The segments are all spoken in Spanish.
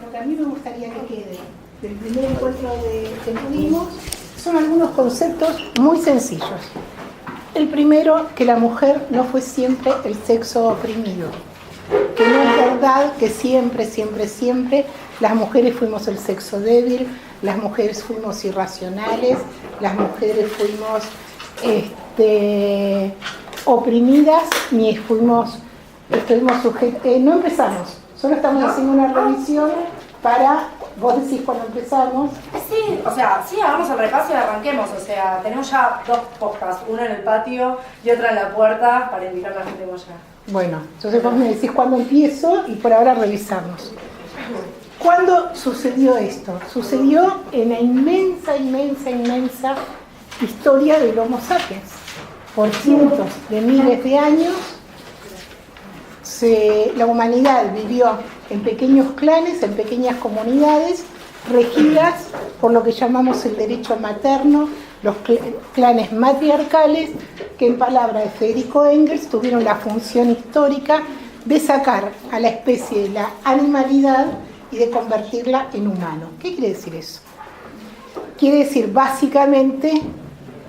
lo que a mí me gustaría que quede del primer encuentro que tuvimos son algunos conceptos muy sencillos. El primero, que la mujer no fue siempre el sexo oprimido, que no es verdad que siempre las mujeres fuimos el sexo débil, las mujeres fuimos irracionales, las mujeres fuimos oprimidas, ni estuvimos sujetas. No empezamos, solo estamos haciendo una revisión para, vos decís cuando empezamos. Sí, o sea, sí, hagamos el repaso y arranquemos. O sea, tenemos ya 2 podcasts, uno en el patio y otra en la puerta para invitar a la gente que vaya. Bueno, entonces vos me decís cuándo empiezo y por ahora revisamos. ¿Cuándo sucedió esto? Sucedió en la inmensa historia del Homo sapiens. Por cientos de miles de años, la humanidad vivió en pequeños clanes, en pequeñas comunidades, regidas por lo que llamamos el derecho materno, los clanes matriarcales, que en palabras de Federico Engels tuvieron la función histórica de sacar a la especie de la animalidad y de convertirla en humano. ¿Qué quiere decir eso? Quiere decir básicamente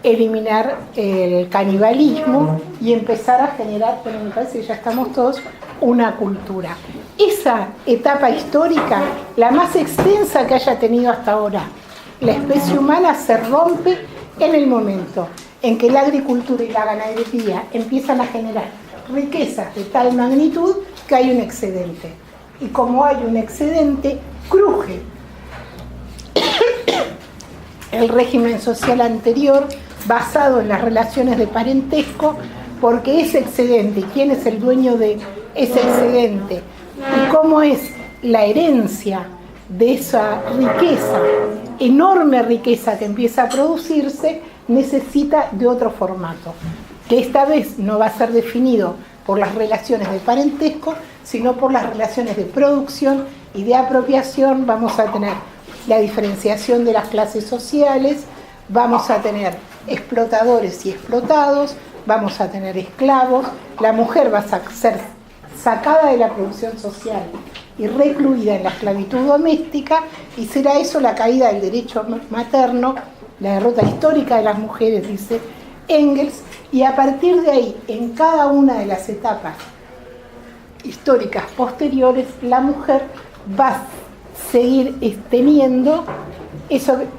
eliminar el canibalismo y empezar a generar, bueno, me parece que ya estamos todos, una cultura. Esa etapa histórica, la más extensa que haya tenido hasta ahora, la especie humana se rompe en el momento en que la agricultura y la ganadería empiezan a generar riquezas de tal magnitud que hay un excedente. Y como hay un excedente, cruje el régimen social anterior basado en las relaciones de parentesco, porque ese excedente, y quién es el dueño de ese excedente, y cómo es la herencia de esa riqueza, enorme riqueza que empieza a producirse, necesita de otro formato, que esta vez no va a ser definido por las relaciones de parentesco, sino por las relaciones de producción y de apropiación. Vamos a tener la diferenciación de las clases sociales, vamos a tener explotadores y explotados, vamos a tener esclavos, la mujer va a ser sacada de la producción social y recluida en la esclavitud doméstica, y será eso la caída del derecho materno, la derrota histórica de las mujeres, dice Engels, y a partir de ahí, en cada una de las etapas históricas posteriores, la mujer va a seguir teniendo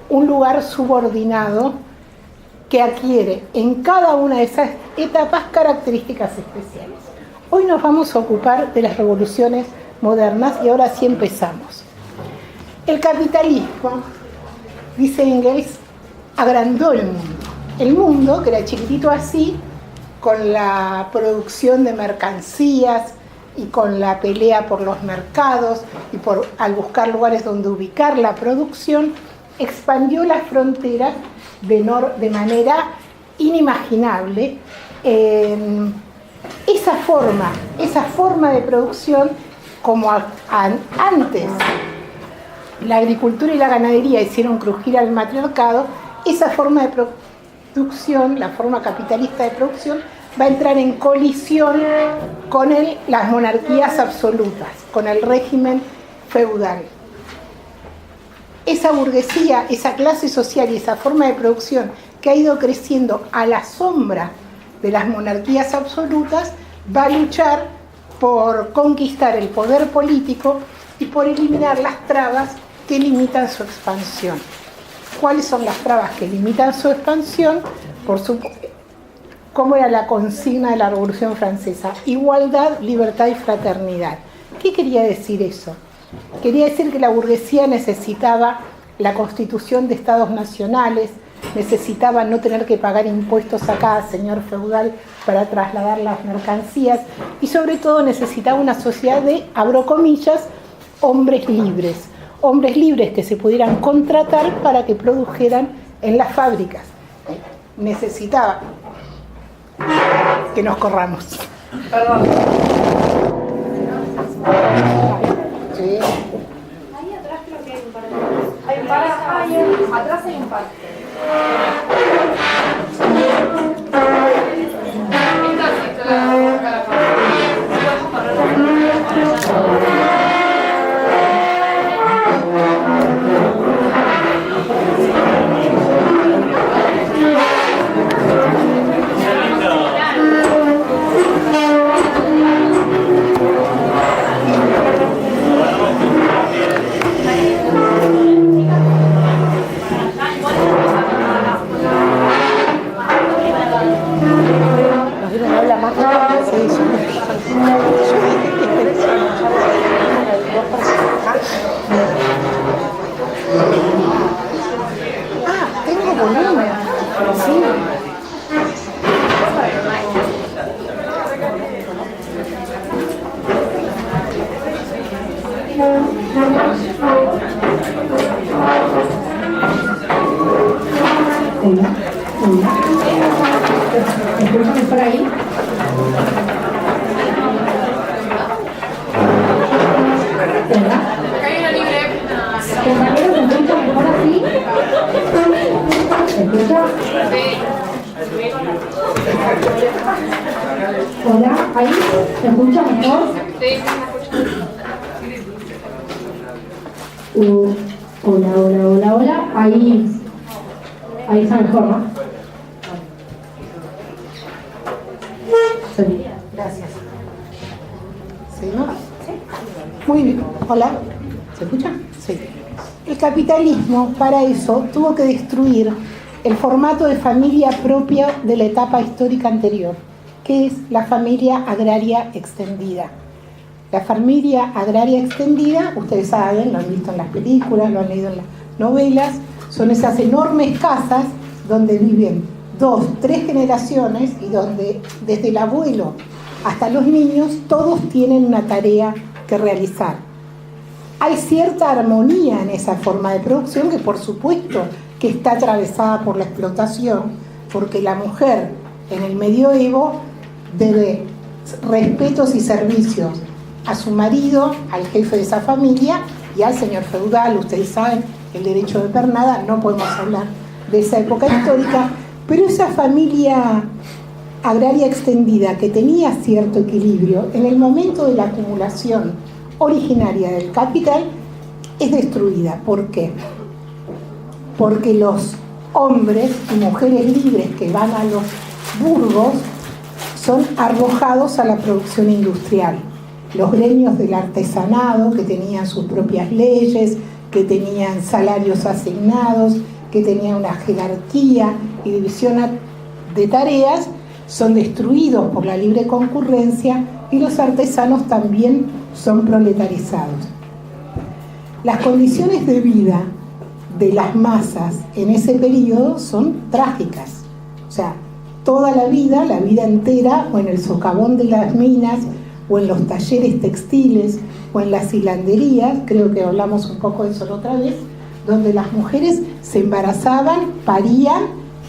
un lugar subordinado que adquiere en cada una de esas etapas características especiales. Hoy nos vamos a ocupar de las revoluciones modernas y ahora sí empezamos. El capitalismo, dice Engels, agrandó el mundo. El mundo, que era chiquitito así, con la producción de mercancías y con la pelea por los mercados y al buscar lugares donde ubicar la producción, expandió las fronteras de manera inimaginable. Esa forma de producción, como antes la agricultura y la ganadería hicieron crujir al matriarcado, esa forma de producción, la forma capitalista de producción, va a entrar en colisión con las monarquías absolutas, con el régimen feudal. Esa burguesía, esa clase social y esa forma de producción que ha ido creciendo a la sombra de las monarquías absolutas, va a luchar por conquistar el poder político y por eliminar las trabas que limitan su expansión. ¿Cuáles son las trabas que limitan su expansión? ¿Cómo era la consigna de la Revolución Francesa? Igualdad, libertad y fraternidad. ¿Qué quería decir eso? Quería decir que la burguesía necesitaba la constitución de estados nacionales, necesitaba no tener que pagar impuestos a cada señor feudal para trasladar las mercancías, y sobre todo necesitaba una sociedad de, abro comillas, hombres libres que se pudieran contratar para que produjeran en las fábricas. Necesitaba que nos corramos. Perdón. Sí. Ahí atrás creo que hay un par de... Hay un par, atrás hay un par. Hola, hola. ¿Me escuchan por ahí? Hola. Compañeros, ¿me escuchan mejor así? ¿Me escuchan? Hola, ¿ahí? ¿Me escuchan mejor? Hola, hola, hola, hola. Ahí está mejor, ¿no? Sí. Gracias. ¿Sí, no? Muy bien. Hola. ¿Se escucha? Sí. El capitalismo, para eso, tuvo que destruir el formato de familia propia de la etapa histórica anterior, que es la familia agraria extendida. La familia agraria extendida, ustedes saben, lo han visto en las películas, lo han leído en las novelas, son esas enormes casas donde viven 2, 3 generaciones y donde desde el abuelo hasta los niños todos tienen una tarea que realizar. Hay cierta armonía en esa forma de producción que por supuesto que está atravesada por la explotación, porque la mujer en el medioevo debe respetos y servicios a su marido, al jefe de esa familia y al señor feudal. Ustedes saben, el derecho de pernada, no podemos hablar de esa época histórica, pero esa familia agraria extendida que tenía cierto equilibrio, en el momento de la acumulación originaria del capital, es destruida. ¿Por qué? Porque los hombres y mujeres libres que van a los burgos son arrojados a la producción industrial. Los gremios del artesanado, que tenían sus propias leyes, que tenían salarios asignados, que tenían una jerarquía y división de tareas, son destruidos por la libre concurrencia y los artesanos también son proletarizados. Las condiciones de vida de las masas en ese periodo son trágicas. O sea, toda la vida entera, o en el socavón de las minas, o en los talleres textiles, o en las hilanderías, creo que hablamos un poco de eso la otra vez, donde las mujeres se embarazaban, parían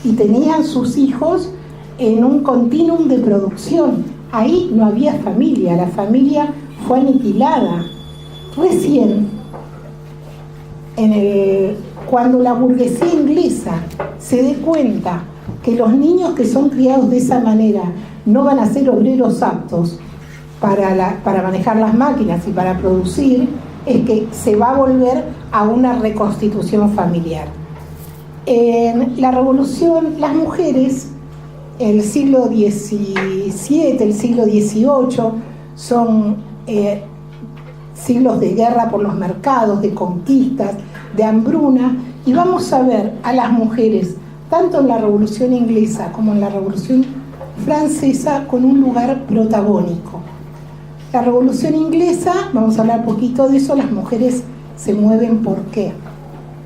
y tenían sus hijos en un continuum de producción. Ahí no había familia, la familia fue aniquilada. Recién, cuando la burguesía inglesa se dé cuenta que los niños que son criados de esa manera no van a ser obreros aptos para manejar las máquinas y para producir, es que se va a volver a una reconstitución familiar. En la revolución, las mujeres, el siglo XVII, el siglo XVIII, son siglos de guerra por los mercados, de conquistas, de hambruna, y vamos a ver a las mujeres, tanto en la Revolución Inglesa como en la Revolución Francesa, con un lugar protagónico. La Revolución Inglesa, vamos a hablar poquito de eso, las mujeres se mueven, ¿por qué?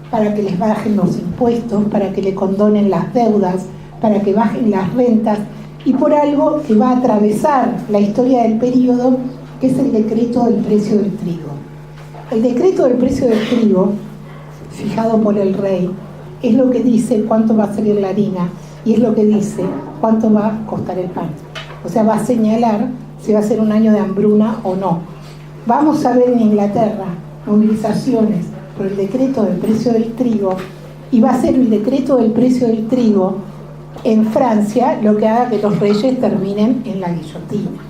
Para que les bajen los impuestos, para que le condonen las deudas, para que bajen las rentas, y por algo que va a atravesar la historia del periodo, que es el decreto del precio del trigo. El decreto del precio del trigo, fijado por el rey, es lo que dice cuánto va a salir la harina y es lo que dice cuánto va a costar el pan. O sea, va a señalar si va a ser un año de hambruna o no. Vamos a ver en Inglaterra movilizaciones por el decreto del precio del trigo, y va a ser el decreto del precio del trigo en Francia lo que haga que los reyes terminen en la guillotina.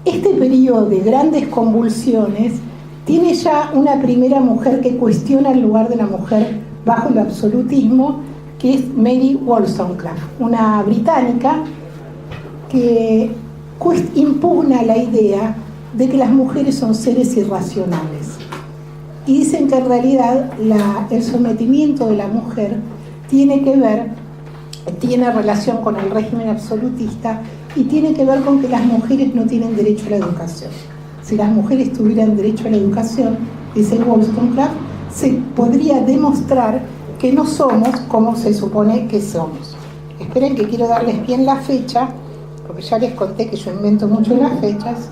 Este periodo de grandes convulsiones tiene ya una primera mujer que cuestiona el lugar de la mujer bajo el absolutismo, que es Mary Wollstonecraft, una británica que impugna la idea de que las mujeres son seres irracionales. Y dicen que en realidad el sometimiento de la mujer tiene relación con el régimen absolutista y tiene que ver con que las mujeres no tienen derecho a la educación. Si las mujeres tuvieran derecho a la educación, dice Wollstonecraft, se podría demostrar que no somos como se supone que somos. Esperen que quiero darles bien la fecha, porque ya les conté que yo invento mucho las fechas.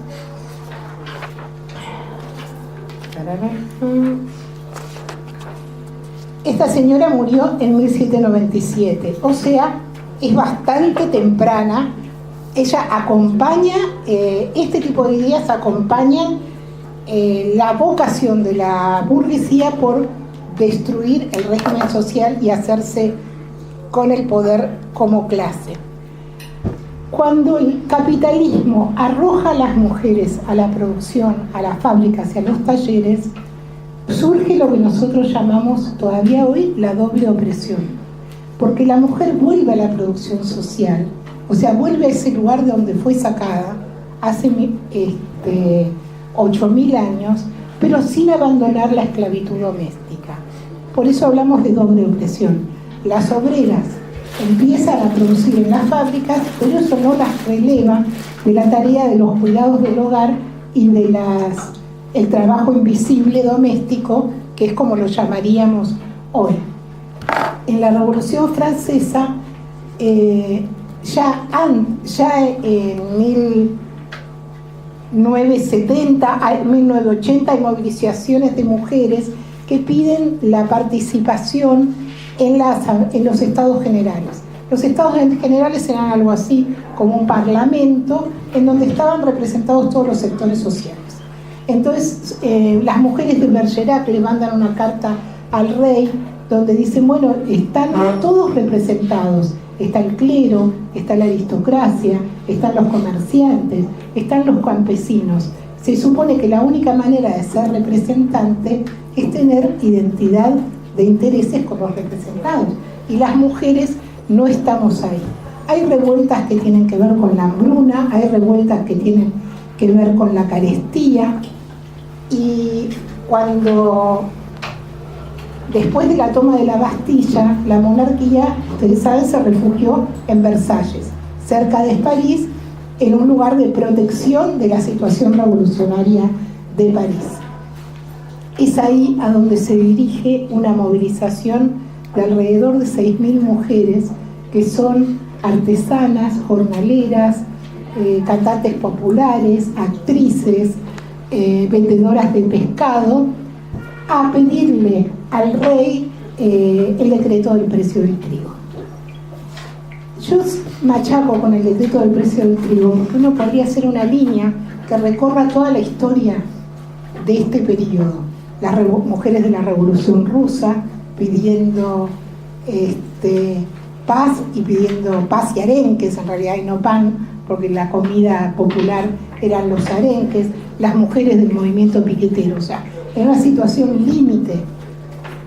Esta señora murió en 1797, o sea, es bastante temprana. Ella acompaña, este tipo de ideas acompañan la vocación de la burguesía por destruir el régimen social y hacerse con el poder como clase. Cuando el capitalismo arroja a las mujeres a la producción, a las fábricas y a los talleres, surge lo que nosotros llamamos todavía hoy la doble opresión, porque la mujer vuelve a la producción social, o sea, vuelve a ese lugar de donde fue sacada hace 8.000 años, pero sin abandonar la esclavitud doméstica. Por eso hablamos de doble opresión. Las obreras empiezan a producir en las fábricas, pero eso no las releva de la tarea de los cuidados del hogar y de el trabajo invisible doméstico, que es como lo llamaríamos hoy. En la Revolución Francesa, ya en 1970, 1980 hay movilizaciones de mujeres que piden la participación en los estados generales. Los estados generales eran algo así como un parlamento en donde estaban representados todos los sectores sociales. Entonces las mujeres de Bergerac le mandan una carta al rey donde dicen, bueno, están todos representados, está el clero, está la aristocracia, están los comerciantes, están los campesinos. Se supone que la única manera de ser representante es tener identidad de intereses con los representados, y las mujeres no estamos ahí. Hay revueltas que tienen que ver con la hambruna, hay revueltas que tienen que ver con la carestía, y cuando después de la toma de la Bastilla, la monarquía, ustedes saben, se refugió en Versalles, cerca de París, en un lugar de protección de la situación revolucionaria de París. Es ahí a donde se dirige una movilización de alrededor de 6.000 mujeres que son artesanas, jornaleras, cantantes populares, actrices, vendedoras de pescado, a pedirle al rey el decreto del precio del trigo. Yo machaco con el decreto del precio del trigo porque uno podría hacer una línea que recorra toda la historia de este periodo. Las mujeres de la Revolución Rusa pidiendo paz, y pidiendo paz y arenques, en realidad, y no pan, porque la comida popular eran los arenques. Las mujeres del movimiento piquetero, o sea, en una situación límite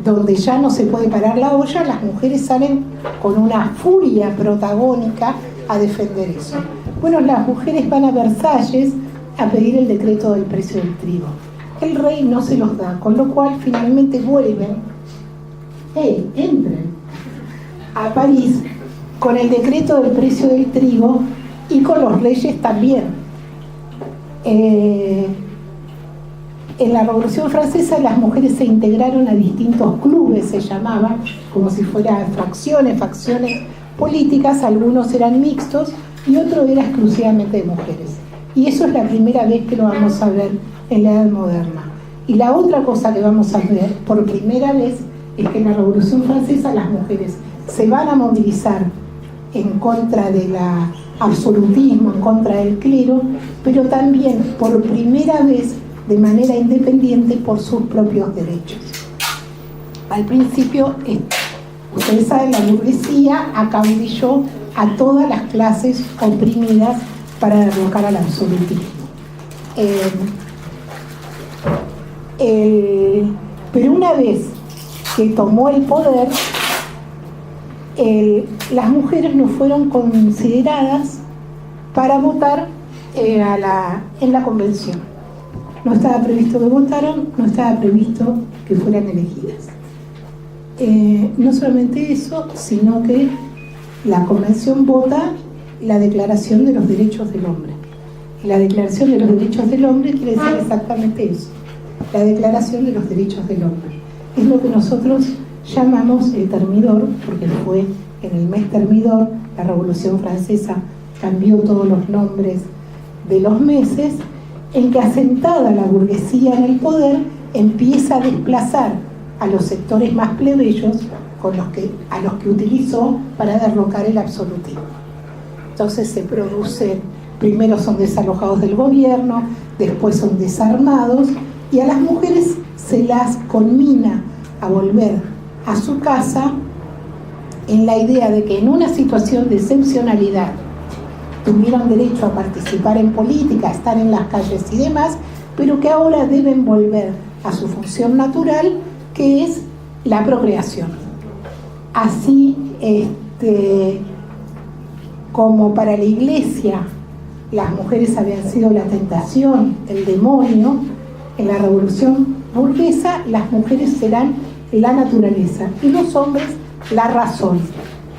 donde ya no se puede parar la olla, las mujeres salen con una furia protagónica a defender eso. Bueno, las mujeres van a Versalles a pedir el decreto del precio del trigo. El rey no se los da, con lo cual finalmente vuelven, entren a París con el decreto del precio del trigo y con los reyes también. En la Revolución Francesa las mujeres se integraron a distintos clubes, se llamaban, como si fueran facciones políticas. Algunos eran mixtos y otro era exclusivamente de mujeres. Y eso es la primera vez que lo vamos a ver en la Edad Moderna. Y la otra cosa que vamos a ver por primera vez es que en la Revolución Francesa las mujeres se van a movilizar en contra del absolutismo, en contra del clero, pero también por primera vez de manera independiente por sus propios derechos. Al principio, ustedes saben, la burguesía acaudilló a todas las clases oprimidas para derrocar al absolutismo. Pero una vez que tomó el poder, las mujeres no fueron consideradas para votar en la convención. No estaba previsto que votaran, no estaba previsto que fueran elegidas. No solamente eso, sino que la convención vota la Declaración de los Derechos del Hombre. Y la Declaración de los Derechos del Hombre quiere decir exactamente eso, la Declaración de los Derechos del Hombre. Es lo que nosotros llamamos el Termidor, porque fue en el mes Termidor. La Revolución Francesa cambió todos los nombres de los meses, en que, asentada la burguesía en el poder, empieza a desplazar a los sectores más plebeyos a los que utilizó para derrocar el absolutismo. Entonces se produce, primero son desalojados del gobierno, después son desarmados, y a las mujeres se las conmina a volver a su casa en la idea de que en una situación de excepcionalidad tuvieron derecho a participar en política, a estar en las calles y demás, pero que ahora deben volver a su función natural, que es la procreación. Así, como para la Iglesia las mujeres habían sido la tentación, el demonio, en la revolución burguesa las mujeres serán la naturaleza y los hombres la razón.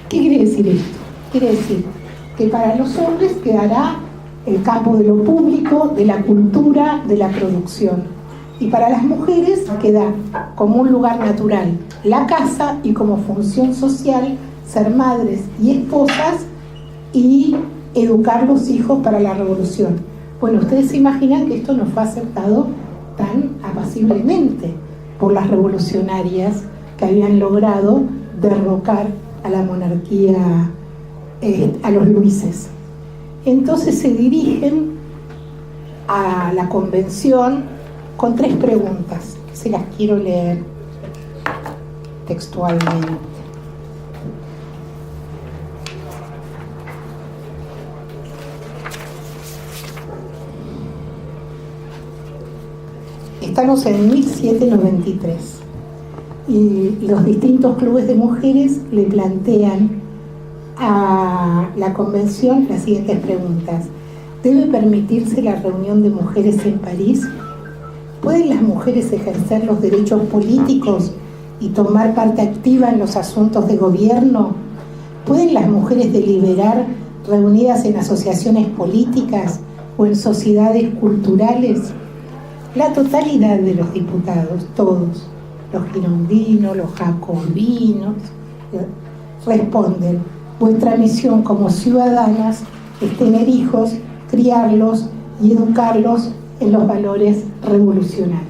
¿Qué quiere decir esto? Quiere decir que para los hombres quedará el campo de lo público, de la cultura, de la producción, y para las mujeres queda como un lugar natural la casa, y como función social ser madres y esposas y educar los hijos para la revolución. Bueno, ustedes se imaginan que esto no fue aceptado tan apaciblemente por las revolucionarias que habían logrado derrocar a la monarquía, a los Luises. Entonces se dirigen a la convención con 3 preguntas, que se las quiero leer textualmente. Estamos en 1793 y los distintos clubes de mujeres le plantean a la convención las siguientes preguntas. ¿Debe permitirse la reunión de mujeres en París? ¿Pueden las mujeres ejercer los derechos políticos y tomar parte activa en los asuntos de gobierno? ¿Pueden las mujeres deliberar reunidas en asociaciones políticas o en sociedades culturales? La totalidad de los diputados, todos, los girondinos, los jacobinos, responden: vuestra misión como ciudadanas es tener hijos, criarlos y educarlos en los valores revolucionarios.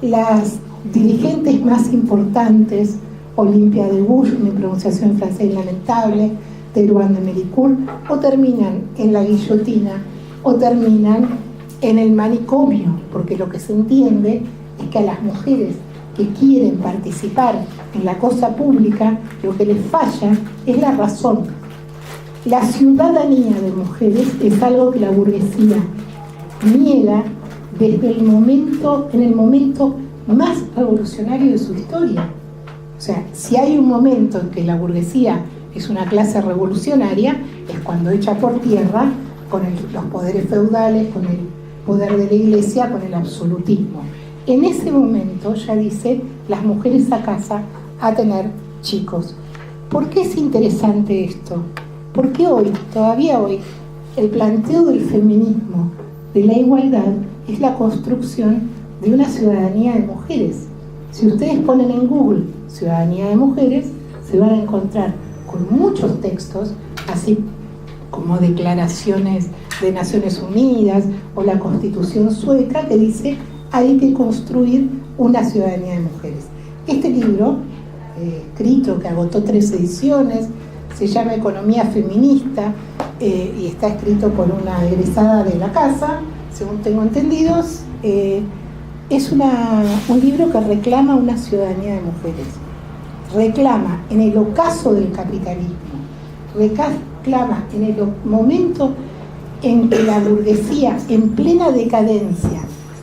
Las dirigentes más importantes, Olympia de Gouges, mi pronunciación en francés es lamentable, Thérouanne de Méricourt, o terminan en la guillotina o terminan en el manicomio, porque lo que se entiende es que a las mujeres que quieren participar en la cosa pública, lo que les falla es la razón. La ciudadanía de mujeres es algo que la burguesía niega desde el momento más revolucionario de su historia. O sea, si hay un momento en que la burguesía es una clase revolucionaria, es cuando echa por tierra con los poderes feudales, con el poder de la Iglesia, con el absolutismo. En ese momento ya dice las mujeres a casa a tener chicos. ¿Por qué es interesante esto? Porque hoy, todavía hoy, el planteo del feminismo, de la igualdad, es la construcción de una ciudadanía de mujeres. Si ustedes ponen en Google ciudadanía de mujeres, se van a encontrar con muchos textos, así como declaraciones de Naciones Unidas o la Constitución sueca, que dice hay que construir una ciudadanía de mujeres. Este libro, escrito, que agotó 3 ediciones, se llama Economía Feminista y está escrito por una egresada de la casa, según tengo entendido. Es un libro que reclama una ciudadanía de mujeres. Reclama en el ocaso del capitalismo, reclama en el momento en que la burguesía, en plena decadencia,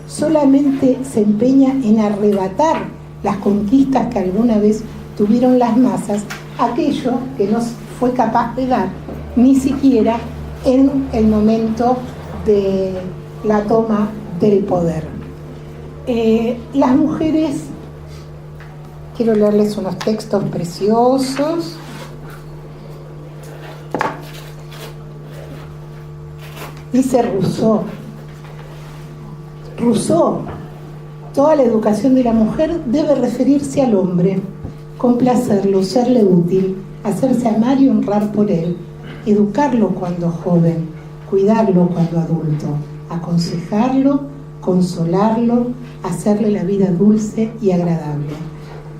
solamente se empeña en arrebatar las conquistas que alguna vez tuvieron las masas, aquello que no fue capaz de dar ni siquiera en el momento de la toma del poder. Las mujeres, quiero leerles unos textos preciosos. Dice Rousseau, toda la educación de la mujer debe referirse al hombre, complacerlo, serle útil, hacerse amar y honrar por él, educarlo cuando joven, cuidarlo cuando adulto, aconsejarlo, consolarlo, hacerle la vida dulce y agradable.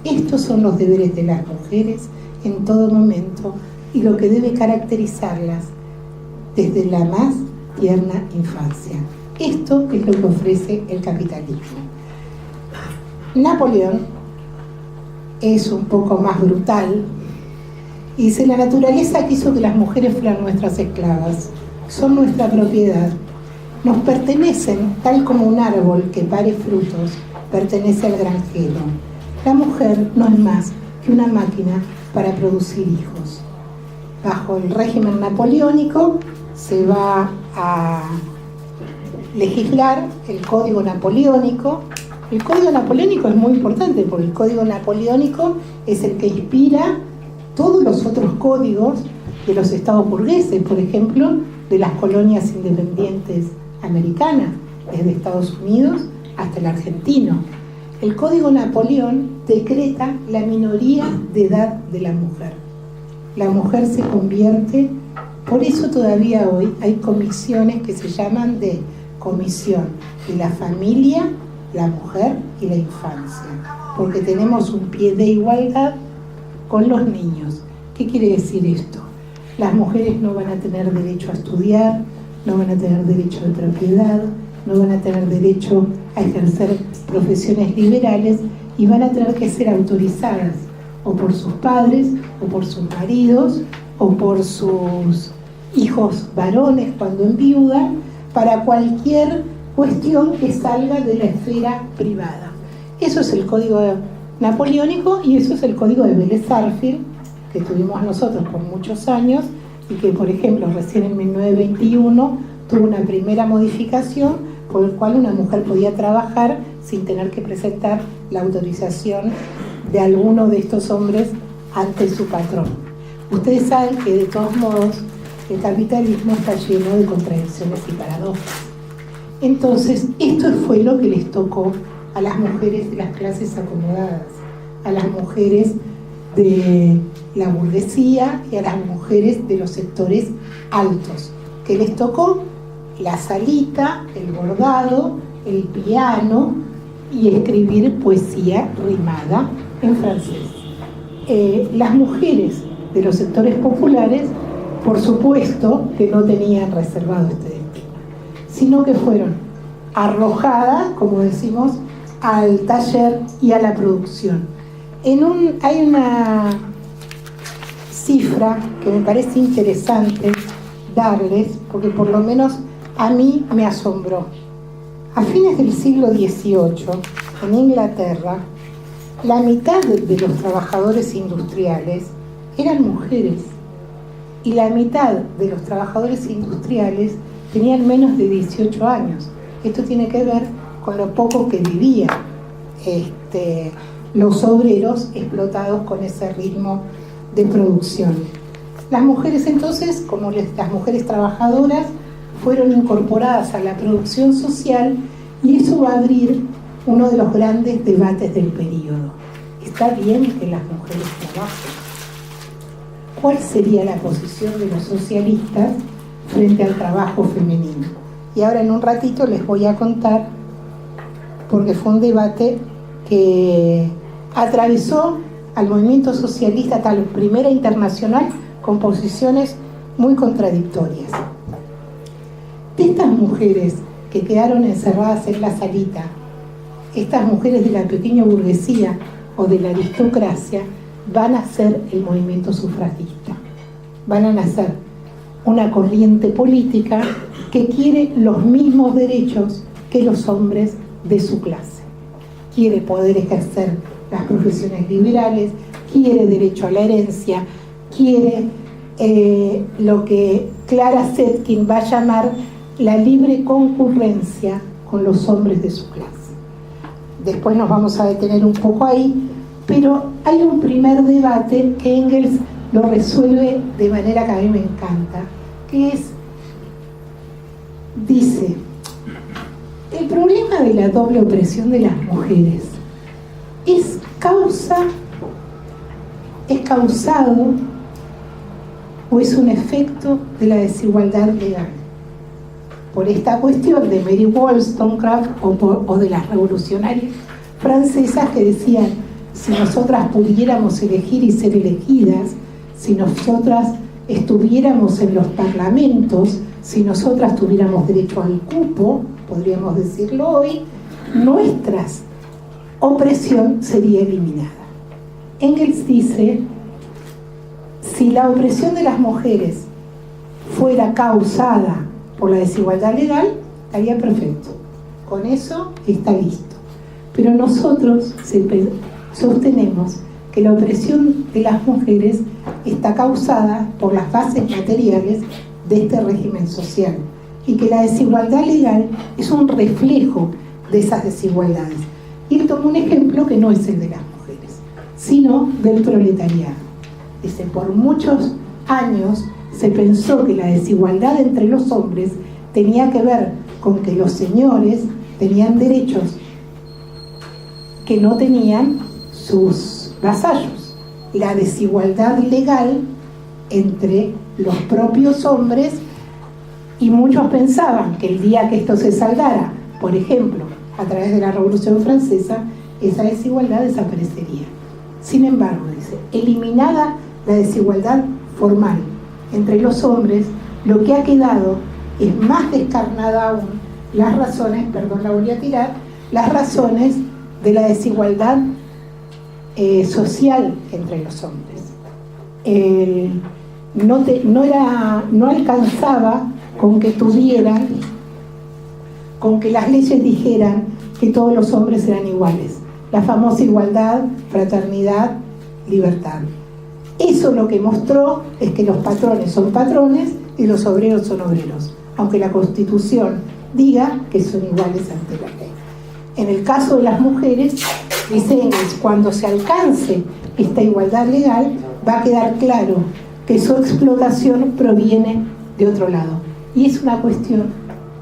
Estos son los deberes de las mujeres en todo momento y lo que debe caracterizarlas desde la más tierna infancia. Esto es lo que ofrece el capitalismo. Napoleón es un poco más brutal y dice: la naturaleza quiso que las mujeres fueran nuestras esclavas, son nuestra propiedad, nos pertenecen tal como un árbol que pare frutos pertenece al granjero. La mujer no es más que una máquina para producir hijos. Bajo el régimen napoleónico se va a legislar el Código Napoleónico. El Código Napoleónico es muy importante porque el Código Napoleónico es el que inspira todos los otros códigos de los estados burgueses, por ejemplo, de las colonias independientes americanas, desde Estados Unidos hasta el argentino. El Código Napoleón decreta la minoría de edad de la mujer. La mujer se convierte, por eso todavía hoy hay comisiones que se llaman de Comisión de la Familia, la Mujer y la Infancia, porque tenemos un pie de igualdad con los niños. ¿Qué quiere decir esto? Las mujeres no van a tener derecho a estudiar, no van a tener derecho de propiedad, no van a tener derecho a ejercer profesiones liberales y van a tener que ser autorizadas o por sus padres, o por sus maridos, o por sus hijos varones cuando enviudan, para cualquier cuestión que salga de la esfera privada. Eso es el Código Napoleónico y eso es el Código de Vélez Sarsfield, que tuvimos nosotros por muchos años y que, por ejemplo, recién en 1921 tuvo una primera modificación por el cual una mujer podía trabajar sin tener que presentar la autorización de alguno de estos hombres ante su patrón. Ustedes saben que de todos modos el capitalismo está lleno de contradicciones y paradojas. Entonces, esto fue lo que les tocó a las mujeres de las clases acomodadas, a las mujeres de la burguesía y a las mujeres de los sectores altos, que les tocó la salita, el bordado, el piano y escribir poesía rimada en francés. Las mujeres de los sectores populares, por supuesto, que no tenían reservado este destino, sino que fueron arrojadas, como decimos, al taller y a la producción. Hay una cifra que me parece interesante darles, porque por lo menos a mí me asombró. A fines del siglo XVIII, en Inglaterra, la mitad de los trabajadores industriales eran mujeres y la mitad de los trabajadores industriales tenían menos de 18 años. Esto tiene que ver con lo poco que vivían los obreros explotados con ese ritmo de producción. Las mujeres entonces, como las mujeres trabajadoras, fueron incorporadas a la producción social y eso va a abrir uno de los grandes debates del periodo. ¿Está bien que las mujeres trabajen? ¿Cuál sería la posición de los socialistas frente al trabajo femenino? Y ahora en un ratito les voy a contar, porque fue un debate que atravesó al movimiento socialista hasta la primera internacional con posiciones muy contradictorias. De estas mujeres que quedaron encerradas en la salita, estas mujeres de la pequeña burguesía o de la aristocracia, van a ser el movimiento sufragista. Van a nacer una corriente política que quiere los mismos derechos que los hombres de su clase. Quiere poder ejercer las profesiones liberales, quiere derecho a la herencia, quiere lo que Clara Zetkin va a llamar la libre concurrencia con los hombres de su clase. Después nos vamos a detener un poco ahí, pero hay un primer debate que Engels lo resuelve de manera que a mí me encanta, que es, dice, el problema de la doble opresión de las mujeres es causado o es un efecto de la desigualdad legal. por esta cuestión de Mary Wollstonecraft o de las revolucionarias francesas que decían: si nosotras pudiéramos elegir y ser elegidas, si nosotras estuviéramos en los parlamentos, si nosotras tuviéramos derecho al cupo, podríamos decirlo hoy, nuestra opresión sería eliminada. Engels dice: si la opresión de las mujeres fuera causada por la desigualdad legal, estaría perfecto. Con eso está listo. Pero nosotros sostenemos que la opresión de las mujeres está causada por las bases materiales de este régimen social y que la desigualdad legal es un reflejo de esas desigualdades. Y él toma un ejemplo que no es el de las mujeres, sino del proletariado. Dice: por muchos años se pensó que la desigualdad entre los hombres tenía que ver con que los señores tenían derechos que no tenían sus vasallos. La desigualdad legal entre los propios hombres, y muchos pensaban que el día que esto se saldara, por ejemplo, a través de la Revolución Francesa, esa desigualdad desaparecería. Sin embargo, dice, eliminada la desigualdad formal entre los hombres, lo que ha quedado es más descarnada aún las razones, la voy a tirar, las razones de la desigualdad social entre los hombres. No alcanzaba con que las leyes dijeran que todos los hombres eran iguales. La famosa igualdad, fraternidad, libertad. Eso lo que mostró es que los patrones son patrones y los obreros son obreros, aunque la Constitución diga que son iguales ante la ley. En el caso de las mujeres, dice Engels, cuando se alcance esta igualdad legal, va a quedar claro que su explotación proviene de otro lado. Y es una cuestión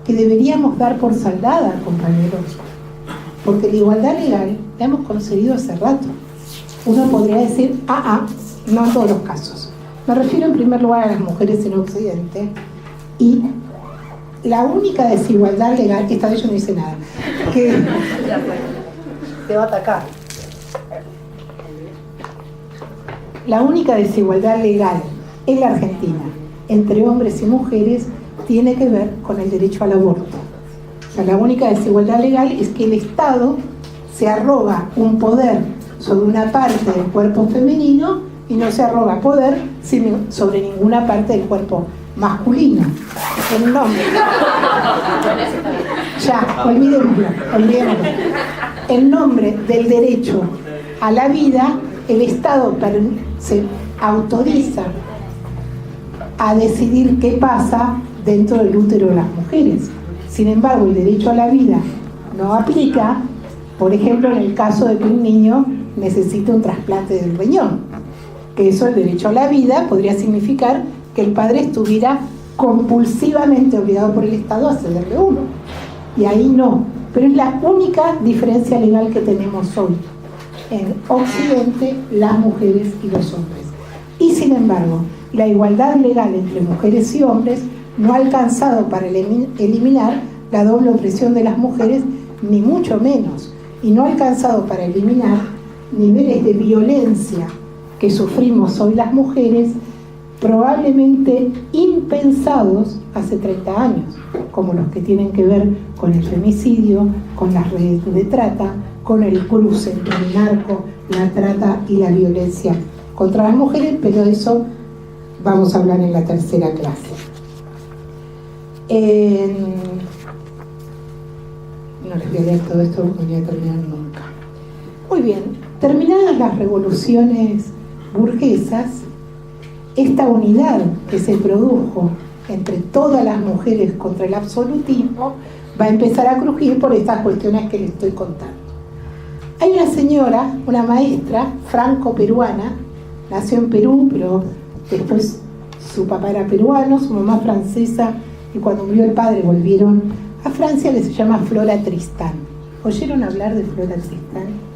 que deberíamos dar por saldada, compañeros, porque la igualdad legal la hemos conseguido hace rato. Uno podría decir, no en todos los casos. Me refiero en primer lugar a las mujeres en Occidente, y la única desigualdad legal, esta vez yo no hice nada, que te va a atacar. La única desigualdad legal en la Argentina entre hombres y mujeres tiene que ver con el derecho al aborto. O sea, la única desigualdad legal es que el Estado se arroga un poder sobre una parte del cuerpo femenino y no se arroga poder sobre ninguna parte del cuerpo masculino. El nombre. Ya, olvidémoslo. En nombre del derecho a la vida, el Estado se autoriza a decidir qué pasa dentro del útero de las mujeres. Sin embargo, el derecho a la vida no aplica, por ejemplo, en el caso de que un niño necesita un trasplante del riñón. Que eso, el derecho a la vida, podría significar que el padre estuviera compulsivamente obligado por el Estado a cederle uno. Y ahí no. Pero es la única diferencia legal que tenemos hoy en Occidente, las mujeres y los hombres. Y sin embargo, la igualdad legal entre mujeres y hombres no ha alcanzado para eliminar la doble opresión de las mujeres, ni mucho menos, y no ha alcanzado para eliminar niveles de violencia que sufrimos hoy las mujeres, probablemente impensados hace 30 años, como los que tienen que ver con el femicidio, con las redes de trata, con el cruce entre el narco, la trata y la violencia contra las mujeres, pero de eso vamos a hablar en la tercera clase. No les voy a leer todo esto porque no voy a terminar nunca. Muy bien, terminadas las revoluciones burguesas, esta unidad que se produjo entre todas las mujeres contra el absolutismo va a empezar a crujir por estas cuestiones que les estoy contando. Hay una señora, una maestra franco-peruana, nació en Perú, pero después su papá era peruano, su mamá francesa, y cuando murió el padre volvieron a Francia, que se llama Flora Tristán. ¿Oyeron hablar de Flora Tristán?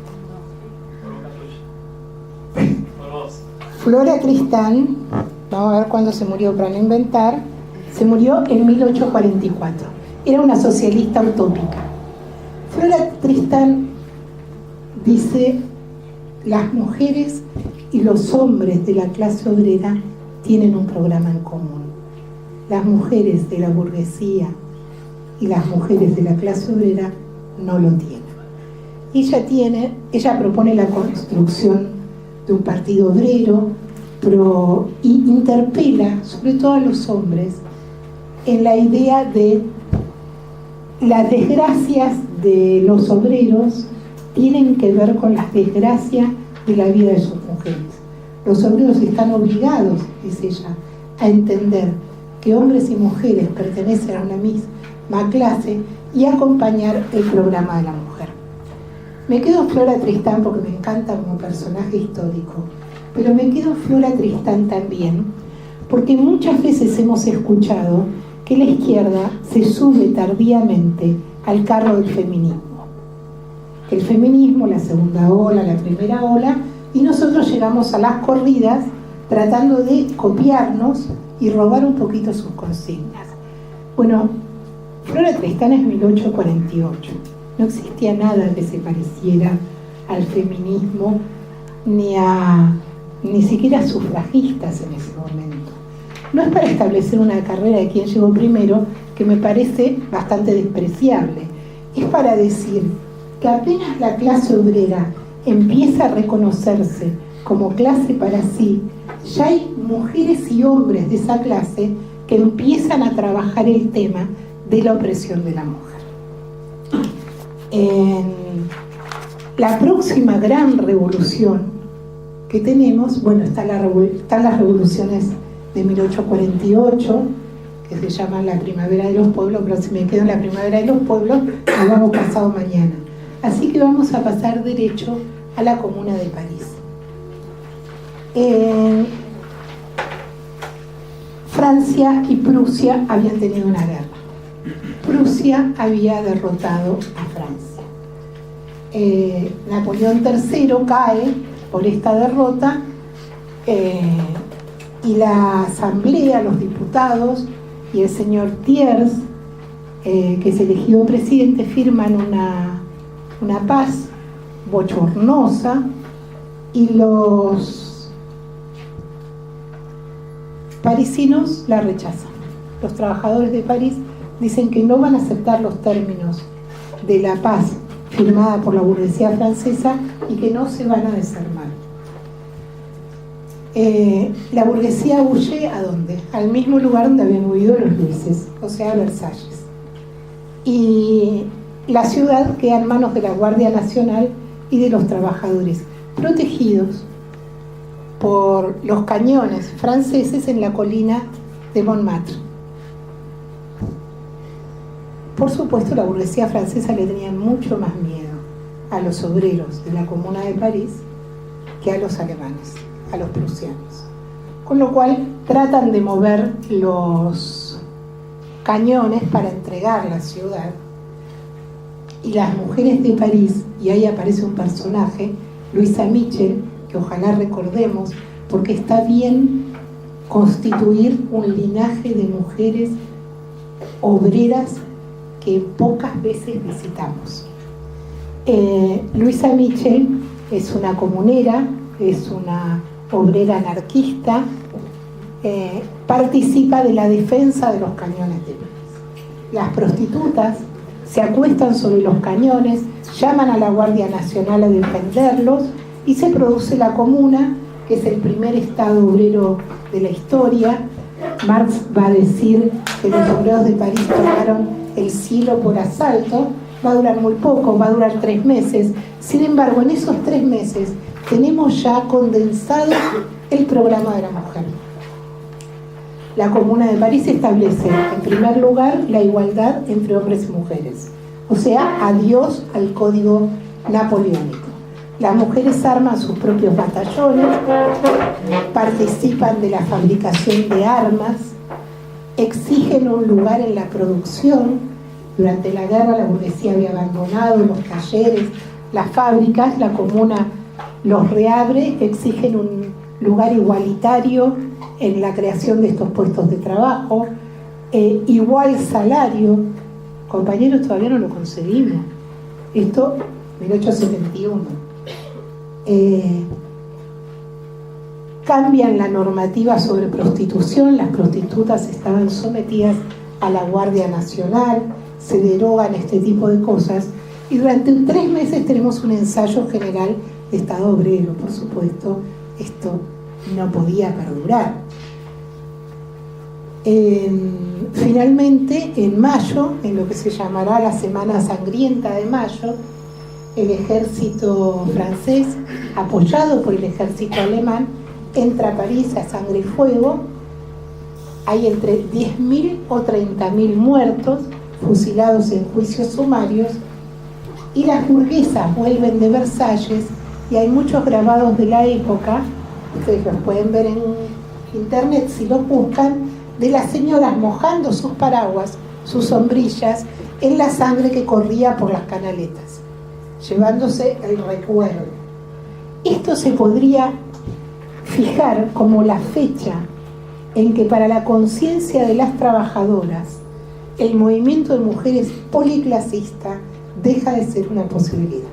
Flora Tristán, vamos a ver cuándo se murió para no inventar, se murió en 1844. era una socialista utópica. Flora Tristán dice: las mujeres y los hombres de la clase obrera tienen un programa en común. Las mujeres de la burguesía y las mujeres de la clase obrera no lo tienen. Ella propone la construcción de un partido obrero y interpela sobre todo a los hombres en la idea de las desgracias de los obreros tienen que ver con las desgracias de la vida de sus mujeres. Los obreros están obligados, dice ella, a entender que hombres y mujeres pertenecen a una misma clase y acompañar el programa de la mujer. Me quedo en Flora Tristán porque me encanta como personaje histórico, pero me quedo en Flora Tristán también porque muchas veces hemos escuchado que la izquierda se sube tardíamente al carro del feminismo. El feminismo, la segunda ola, la primera ola, y nosotros llegamos a las corridas tratando de copiarnos y robar un poquito sus consignas. Bueno, Flora Tristán es 1848. No existía nada que se pareciera al feminismo ni siquiera a sufragistas en ese momento. No es para establecer una carrera de quién llegó primero, que me parece bastante despreciable. Es para decir que apenas la clase obrera empieza a reconocerse como clase para sí, ya hay mujeres y hombres de esa clase que empiezan a trabajar el tema de la opresión de la mujer. En la próxima gran revolución que tenemos, bueno, están las revoluciones de 1848, que se llaman la Primavera de los Pueblos, pero si me quedo en la Primavera de los Pueblos, nos vamos pasado mañana. Así que vamos a pasar derecho a la Comuna de París. Francia y Prusia habían tenido una guerra. Prusia había derrotado a Francia. Napoleón III cae por esta derrota y la asamblea, los diputados y el señor Thiers, que es elegido presidente, firman una paz bochornosa y los parisinos la rechazan. Los trabajadores de París dicen que no van a aceptar los términos de la paz firmada por la burguesía francesa y que no se van a desarmar. La burguesía huye ¿a dónde? Al mismo lugar donde habían huido los Luises, o sea, a Versalles. Y la ciudad queda en manos de la Guardia Nacional y de los trabajadores, protegidos por los cañones franceses en la colina de Montmartre. Por supuesto, la burguesía francesa le tenía mucho más miedo a los obreros de la Comuna de París que a los alemanes, a los prusianos. Con lo cual tratan de mover los cañones para entregar la ciudad. Y las mujeres de París, y ahí aparece un personaje, Luisa Michel, que ojalá recordemos, porque está bien constituir un linaje de mujeres obreras que pocas veces visitamos. Luisa Michel es una comunera, es una obrera anarquista, participa de la defensa de los cañones de París. Las prostitutas se acuestan sobre los cañones, llaman a la Guardia Nacional a defenderlos y se produce la Comuna, que es el primer estado obrero de la historia. Marx va a decir que los obreros de París tomaron el cielo por asalto. Va a durar muy poco, va a durar 3 meses. Sin embargo, en esos 3 meses tenemos ya condensado el programa de la mujer. La Comuna de París establece, en primer lugar, la igualdad entre hombres y mujeres. O sea, adiós al código napoleónico. Las mujeres arman sus propios batallones, participan de la fabricación de armas, exigen un lugar en la producción. Durante la guerra la burguesía había abandonado los talleres, las fábricas, la Comuna los reabre, exigen un lugar igualitario en la creación de estos puestos de trabajo, igual salario Compañeros, todavía no lo conseguimos. Esto, 1871. Cambian la normativa sobre prostitución, las prostitutas estaban sometidas a la Guardia Nacional, se derogan este tipo de cosas, y durante 3 meses tenemos un ensayo general de Estado obrero. Por supuesto, esto no podía perdurar. Finalmente, en mayo, en lo que se llamará la Semana Sangrienta de Mayo, el ejército francés, apoyado por el ejército alemán, entra a París a sangre y fuego. Hay entre 10.000 o 30.000 muertos, fusilados en juicios sumarios, y las burguesas vuelven de Versalles, y hay muchos grabados de la época, ustedes los pueden ver en internet si los buscan, de las señoras mojando sus paraguas, sus sombrillas, en la sangre que corría por las canaletas, llevándose el recuerdo. Esto se podría fijar como la fecha en que para la conciencia de las trabajadoras el movimiento de mujeres policlasista deja de ser una posibilidad.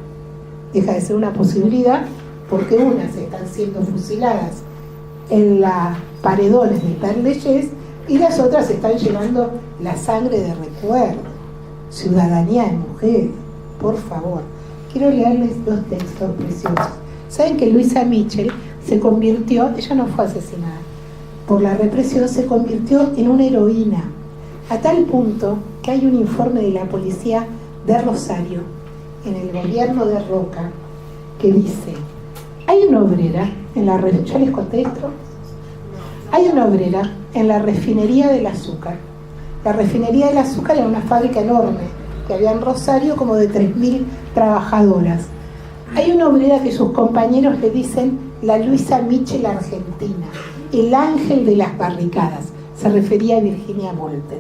Deja de ser una posibilidad porque unas están siendo fusiladas en los paredones de Père Lachaise y las otras están llevando la sangre de recuerdo. Ciudadanía de mujeres, por favor. Quiero leerles 2 textos preciosos. Saben que Luisa Mitchell se convirtió, ella no fue asesinada por la represión, se convirtió en una heroína, a tal punto que hay un informe de la policía de Rosario, en el gobierno de Roca, que dice: hay una obrera en la ¿ya les conté esto? Hay una obrera en la refinería del azúcar. La refinería del azúcar era una fábrica enorme que había en Rosario, como de 3.000 trabajadoras. Hay una obrera que sus compañeros le dicen la Luisa Mitchell argentina, el ángel de las barricadas. Se refería a Virginia Volten,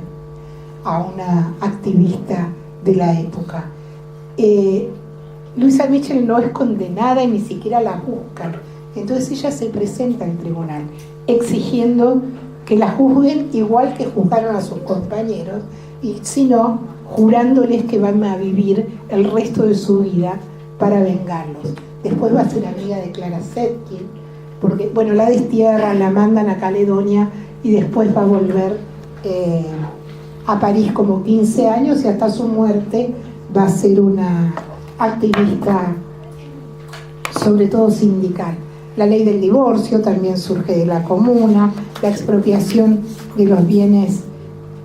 a una activista de la época. Luisa Mitchell no es condenada y ni siquiera la buscan. Entonces ella se presenta al tribunal exigiendo que la juzguen igual que juzgaron a sus compañeros, y si no, jurándoles que van a vivir el resto de su vida para vengarlos. Después va a ser amiga de Clara Zetkin, porque, bueno, la destierran, la mandan a Caledonia y después va a volver a París como 15 años y hasta su muerte va a ser una activista, sobre todo sindical. La ley del divorcio también surge de la Comuna, la expropiación de los bienes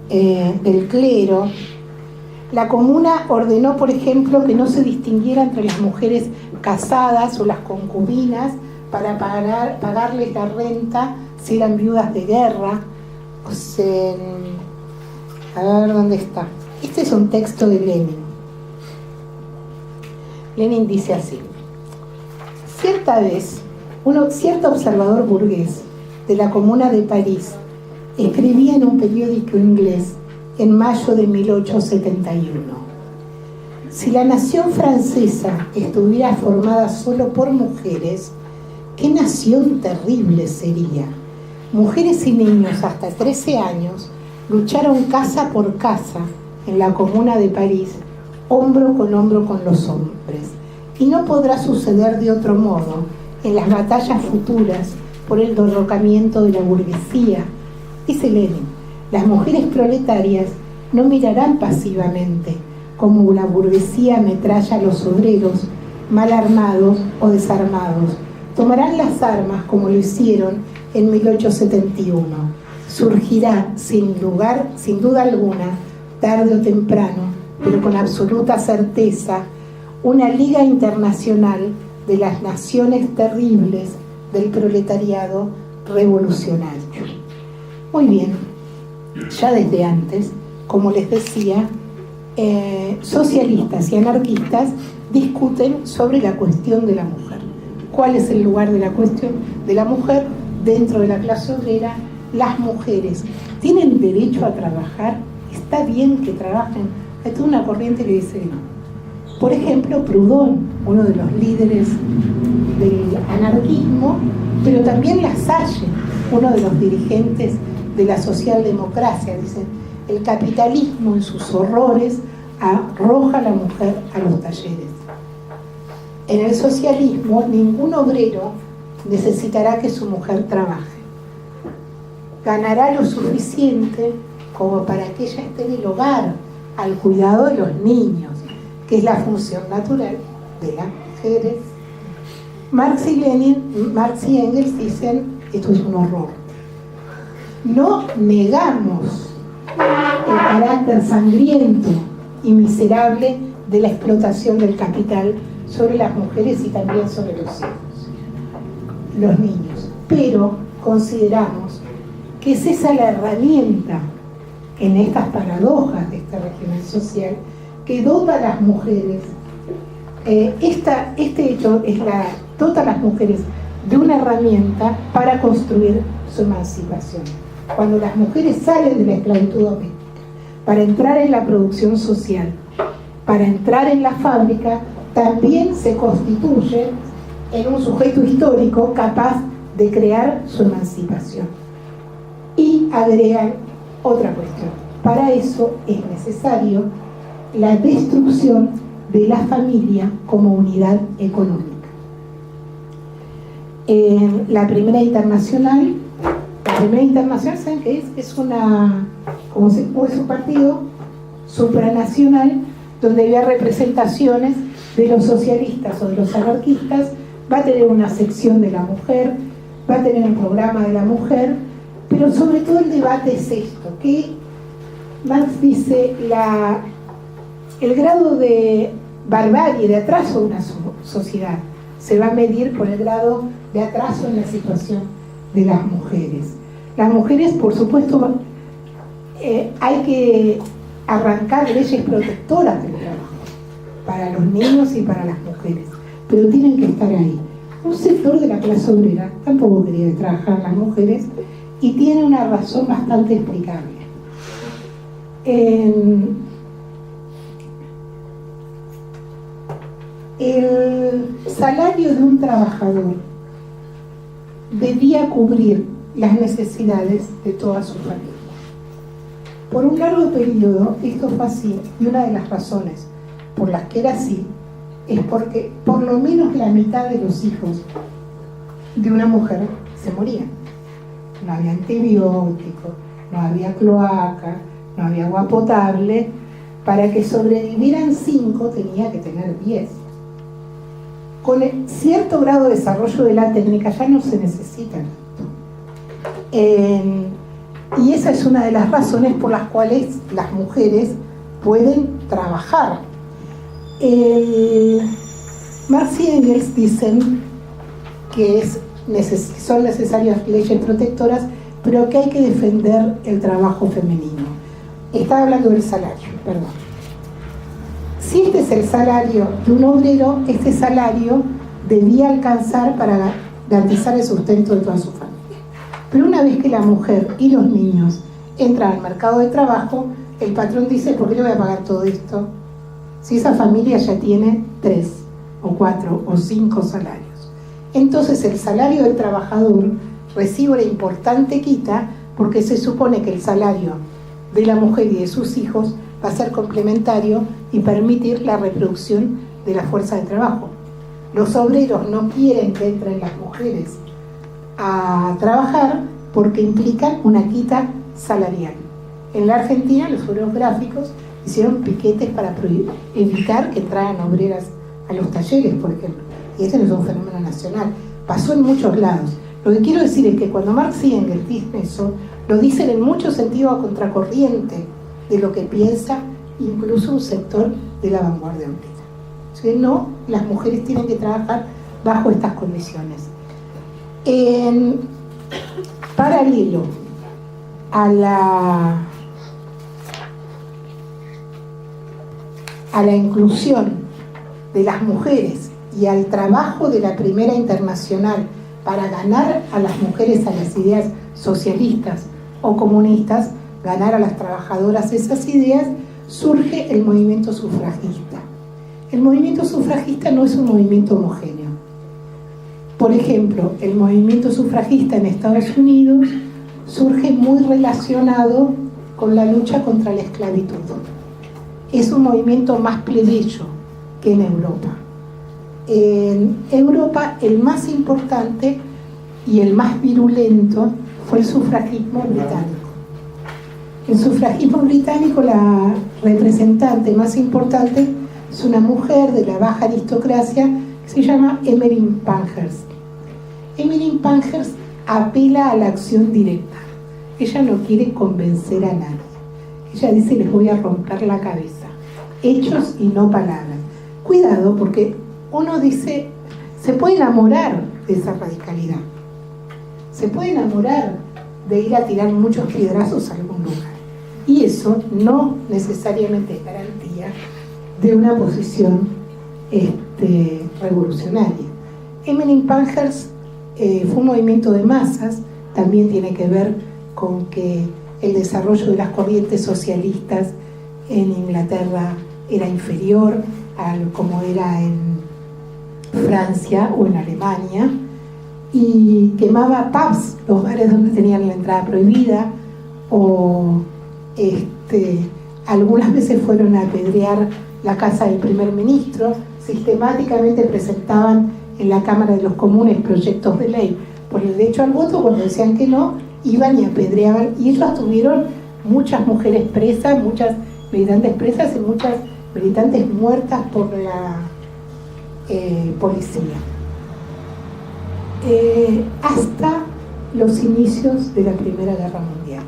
del clero. La Comuna ordenó, por ejemplo, que no se distinguiera entre las mujeres casadas o las concubinas para pagarles la renta si eran viudas de guerra. O sea, a ver dónde está. Este es un texto de Lenin. Lenin dice así: cierta vez, cierto observador burgués de la Comuna de París escribía en un periódico inglés en mayo de 1871: si la nación francesa estuviera formada solo por mujeres, ¿qué nación terrible sería? Mujeres y niños hasta 13 años lucharon casa por casa en la Comuna de París, hombro con los hombres, y no podrá suceder de otro modo en las batallas futuras por el derrocamiento de la burguesía. Dice Lenin: las mujeres proletarias no mirarán pasivamente como la burguesía ametralla a los obreros mal armados o desarmados. Tomarán las armas como lo hicieron en 1871. Surgirá sin duda alguna, tarde o temprano, pero con absoluta certeza, una liga internacional de las naciones terribles del proletariado revolucionario. Muy bien, ya desde antes, como les decía, socialistas y anarquistas discuten sobre la cuestión de la mujer. ¿Cuál es el lugar de la cuestión de la mujer dentro de la clase obrera? Las mujeres tienen derecho a trabajar, está bien que trabajen. Hay toda una corriente que dice que no. Por ejemplo, Proudhon, uno de los líderes del anarquismo, pero también Lasalle, uno de los dirigentes de la socialdemocracia, dicen: el capitalismo en sus horrores arroja a la mujer a los talleres. En el socialismo, ningún obrero necesitará que su mujer trabaje. Ganará lo suficiente como para que ella esté en el hogar, al cuidado de los niños, que es la función natural de las mujeres. Marx y Engels dicen, esto es un horror. No negamos el carácter sangriento y miserable de la explotación del capital sobre las mujeres y también sobre los hijos, los niños, pero consideramos que es esa la herramienta en estas paradojas de este régimen social que dota a las mujeres, este hecho dota a las mujeres de una herramienta para construir su emancipación. Cuando las mujeres salen de la esclavitud doméstica para entrar en la producción social, para entrar en la fábrica, también se constituye en un sujeto histórico capaz de crear su emancipación. Y agregan otra cuestión. Para eso es necesario la destrucción de la familia como unidad económica. En la Primera Internacional, ¿saben qué es? Es un partido supranacional donde había representaciones de los socialistas o de los anarquistas. Va a tener una sección de la mujer, va a tener un programa de la mujer, pero sobre todo el debate es esto, que Marx dice el grado de barbarie, de atraso de una sociedad se va a medir por el grado de atraso en la situación de las mujeres. Las mujeres, por supuesto, hay que arrancar leyes protectoras del trabajo para los niños y para las mujeres, pero tienen que estar ahí. Un sector de la clase obrera tampoco quería trabajar las mujeres y tiene una razón bastante explicable. El salario de un trabajador debía cubrir las necesidades de toda su familia. Por un largo periodo esto fue así, y una de las razones por las que era así es porque por lo menos la mitad de los hijos de una mujer se morían. No había antibióticos, no había cloaca, no había agua potable. Para que sobrevivieran 5 tenía que tener 10. Con cierto grado de desarrollo de la técnica ya no se necesitan. Y esa es una de las razones por las cuales las mujeres pueden trabajar. Marx y Engels dicen que son necesarias leyes protectoras, pero que hay que defender el trabajo femenino. Estaba hablando del salario, perdón. Si este es el salario de un obrero, este salario debía alcanzar para garantizar el sustento de toda su familia. Pero una vez que la mujer y los niños entran al mercado de trabajo, el patrón dice, ¿por qué le voy a pagar todo esto? Si esa familia ya tiene 3 o 4 o 5 salarios. Entonces el salario del trabajador recibe una importante quita porque se supone que el salario de la mujer y de sus hijos va a ser complementario y permitir la reproducción de la fuerza de trabajo. Los obreros no quieren que entren las mujeres a trabajar porque implican una quita salarial. En la Argentina los obreros gráficos hicieron piquetes para evitar que entraran obreras a los talleres, por ejemplo. Y este no es un fenómeno nacional, pasó en muchos lados. Lo que quiero decir es que cuando Marx y Engels dicen eso, lo dicen en mucho sentido a contracorriente de lo que piensa incluso un sector de la vanguardia obrera. O sea, no, las mujeres tienen que trabajar bajo estas condiciones. En paralelo a la inclusión de las mujeres y al trabajo de la Primera Internacional para ganar a las mujeres a las ideas socialistas o comunistas, ganar a las trabajadoras esas ideas, surge el movimiento sufragista. El movimiento sufragista no es un movimiento homogéneo. Por ejemplo, el movimiento sufragista en Estados Unidos surge muy relacionado con la lucha contra la esclavitud. es un movimiento más plebeyo que en Europa. En Europa el más importante y el más virulento fue el sufragismo británico. El sufragismo británico, la representante más importante es una mujer de la baja aristocracia que se llama Emmeline Pankhurst. Emmeline Pankhurst apela a la acción directa. Ella no quiere convencer a nadie. Ella dice: les voy a romper la cabeza. Hechos y no palabras. Cuidado, porque uno dice, se puede enamorar de esa radicalidad. Se puede enamorar de ir a tirar muchos piedrazos a algún lugar. Y eso no necesariamente es garantía de una posición revolucionaria. Emmeline Pankhurst fue un movimiento de masas, también tiene que ver con que el desarrollo de las corrientes socialistas en Inglaterra era inferior a como era en Francia o en Alemania, y quemaba pubs, los bares donde tenían la entrada prohibida, o algunas veces fueron a apedrear la casa del primer ministro. Sistemáticamente presentaban en la Cámara de los Comunes proyectos de ley por el derecho al voto. Cuando decían que no, iban y apedreaban, y ellos tuvieron muchas mujeres presas, muchas militantes presas y muchas militantes muertas por la policía. Hasta los inicios de la Primera Guerra Mundial.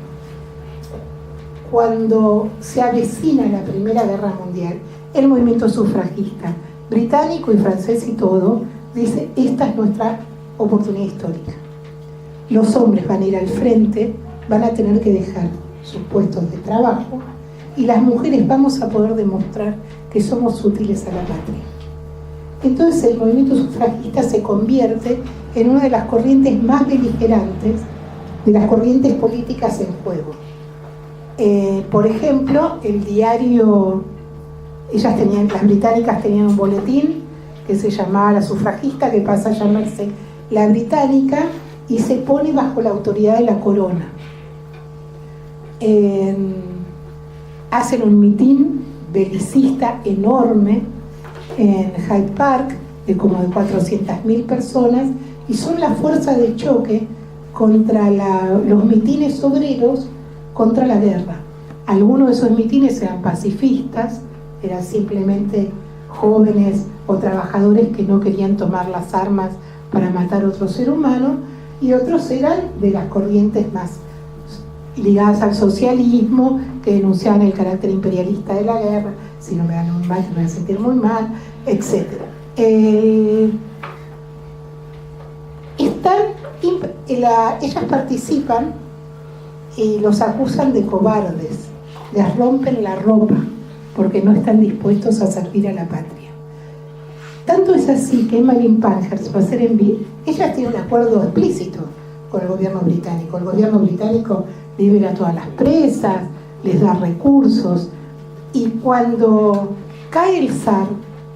Cuando se avecina la Primera Guerra Mundial, el movimiento sufragista británico y francés y todo dice: esta es nuestra oportunidad histórica. Los hombres van a ir al frente, van a tener que dejar sus puestos de trabajo, y las mujeres vamos a poder demostrar que somos útiles a la patria. Entonces el movimiento sufragista se convierte en una de las corrientes más beligerantes de las corrientes políticas en juego. Por ejemplo, el diario, las británicas tenían un boletín que se llamaba La Sufragista, que pasa a llamarse La Británica, y se pone bajo la autoridad de la corona. Hacen un mitin belicista enorme en Hyde Park, de como de 400.000 personas, y son la fuerza de choque contra los mitines obreros contra la guerra. Algunos de esos mitines eran pacifistas, eran simplemente jóvenes o trabajadores que no querían tomar las armas para matar a otro ser humano, y otros eran de las corrientes más ligadas al socialismo, que denunciaban el carácter imperialista de la guerra: si no me dan un mal, me voy a sentir muy mal, etc. Ellas participan y los acusan de cobardes, les rompen la ropa porque no están dispuestos a servir a la patria. Tanto es así que Emmeline Pankhurst va a ser ella tiene un acuerdo explícito con el gobierno británico. El gobierno británico libera a todas las presas, les da recursos, y cuando cae el zar,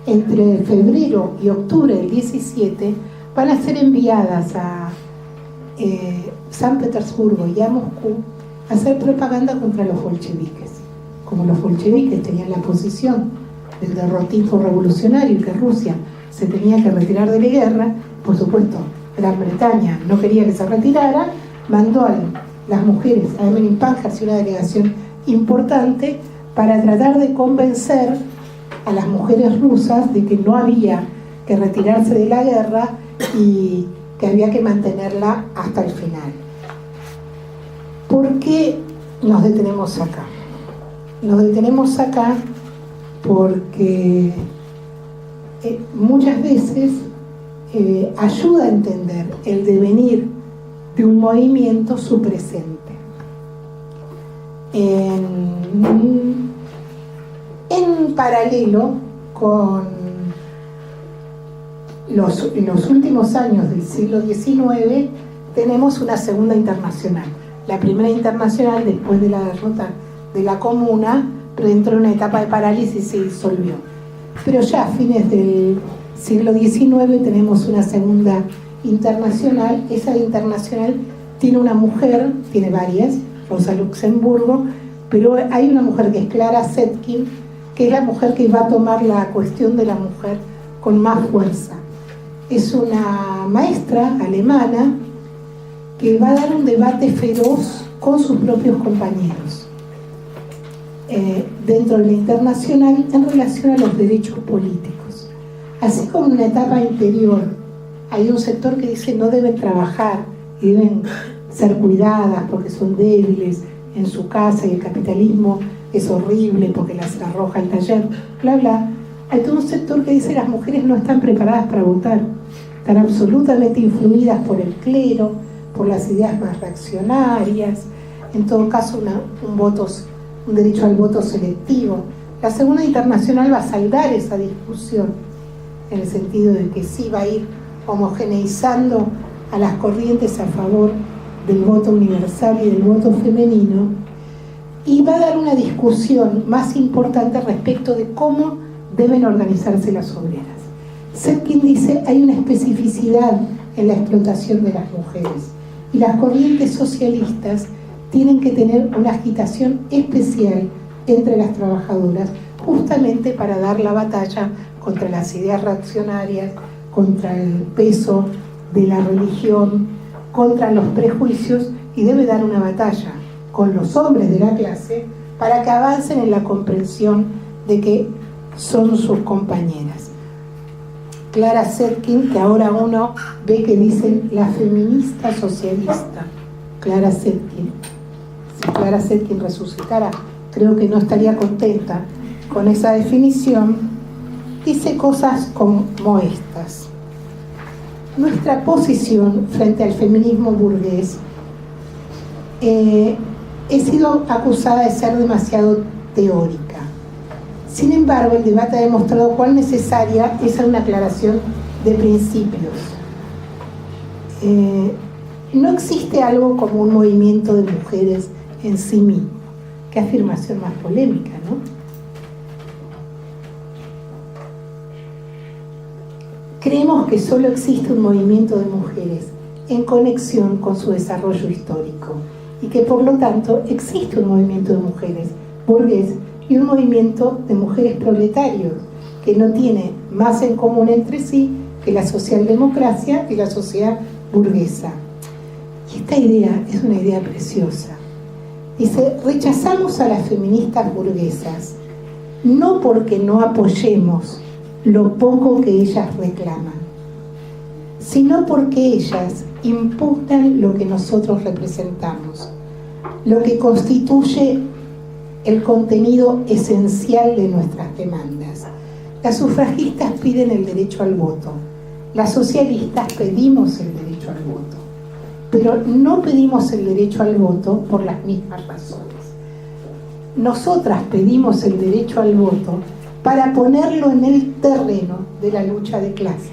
entre febrero y octubre del 17, van a ser enviadas a San Petersburgo y a Moscú a hacer propaganda contra los bolcheviques. Como los bolcheviques tenían la posición del derrotismo revolucionario y que Rusia se tenía que retirar de la guerra, por supuesto Gran Bretaña no quería que se retirara, mandó a las mujeres, a Emmeline Pankhurst y una delegación importante para tratar de convencer a las mujeres rusas de que no había que retirarse de la guerra y que había que mantenerla hasta el final. ¿Por qué nos detenemos acá? Nos detenemos acá porque muchas veces ayuda a entender el devenir de un movimiento su presente. En paralelo con los últimos años del siglo XIX, tenemos una segunda internacional. La primera internacional, después de la derrota de la Comuna, pero entró en una etapa de parálisis y se disolvió. Pero ya a fines del siglo XIX tenemos una segunda internacional. Esa internacional tiene una mujer, tiene varias, Rosa Luxemburgo, pero hay una mujer que es Clara Zetkin, que es la mujer que va a tomar la cuestión de la mujer con más fuerza. Es una maestra alemana que va a dar un debate feroz con sus propios compañeros dentro de la internacional en relación a los derechos políticos. Así como en una etapa interior hay un sector que dice no deben trabajar y deben ser cuidadas porque son débiles en su casa y el capitalismo es horrible porque las arroja al taller, bla bla. Hay todo un sector que dice las mujeres no están preparadas para votar, están absolutamente influidas por el clero, por las ideas más reaccionarias, en todo caso un derecho al voto selectivo. La Segunda Internacional va a saldar esa discusión en el sentido de que sí va a ir homogeneizando a las corrientes a favor del voto universal y del voto femenino, y va a dar una discusión más importante respecto de cómo deben organizarse las obreras. Zetkin dice hay una especificidad en la explotación de las mujeres y las corrientes socialistas tienen que tener una agitación especial entre las trabajadoras justamente para dar la batalla contra las ideas reaccionarias, contra el peso de la religión, contra los prejuicios, y debe dar una batalla con los hombres de la clase para que avancen en la comprensión de que son sus compañeras. Clara Zetkin, que ahora uno ve que dicen la feminista socialista, Clara Zetkin. Si Clara Zetkin resucitara, creo que no estaría contenta con esa definición. Dice cosas como estas: nuestra posición frente al feminismo burgués, he sido acusada de ser demasiado teórica. Sin embargo, el debate ha demostrado cuán necesaria es una aclaración de principios. No existe algo como un movimiento de mujeres en sí mismo. Qué afirmación más polémica, ¿no? Creemos que solo existe un movimiento de mujeres en conexión con su desarrollo histórico y que por lo tanto existe un movimiento de mujeres burgués y un movimiento de mujeres proletarios que no tiene más en común entre sí que la socialdemocracia y la sociedad burguesa. Y esta idea es una idea preciosa. Dice, rechazamos a las feministas burguesas no porque no apoyemos lo poco que ellas reclaman, sino porque ellas impugnan lo que nosotros representamos, lo que constituye el contenido esencial de nuestras demandas. Las sufragistas piden el derecho al voto, las socialistas pedimos el derecho al voto, pero no pedimos el derecho al voto por las mismas razones. Nosotras pedimos el derecho al voto para ponerlo en el terreno de la lucha de clases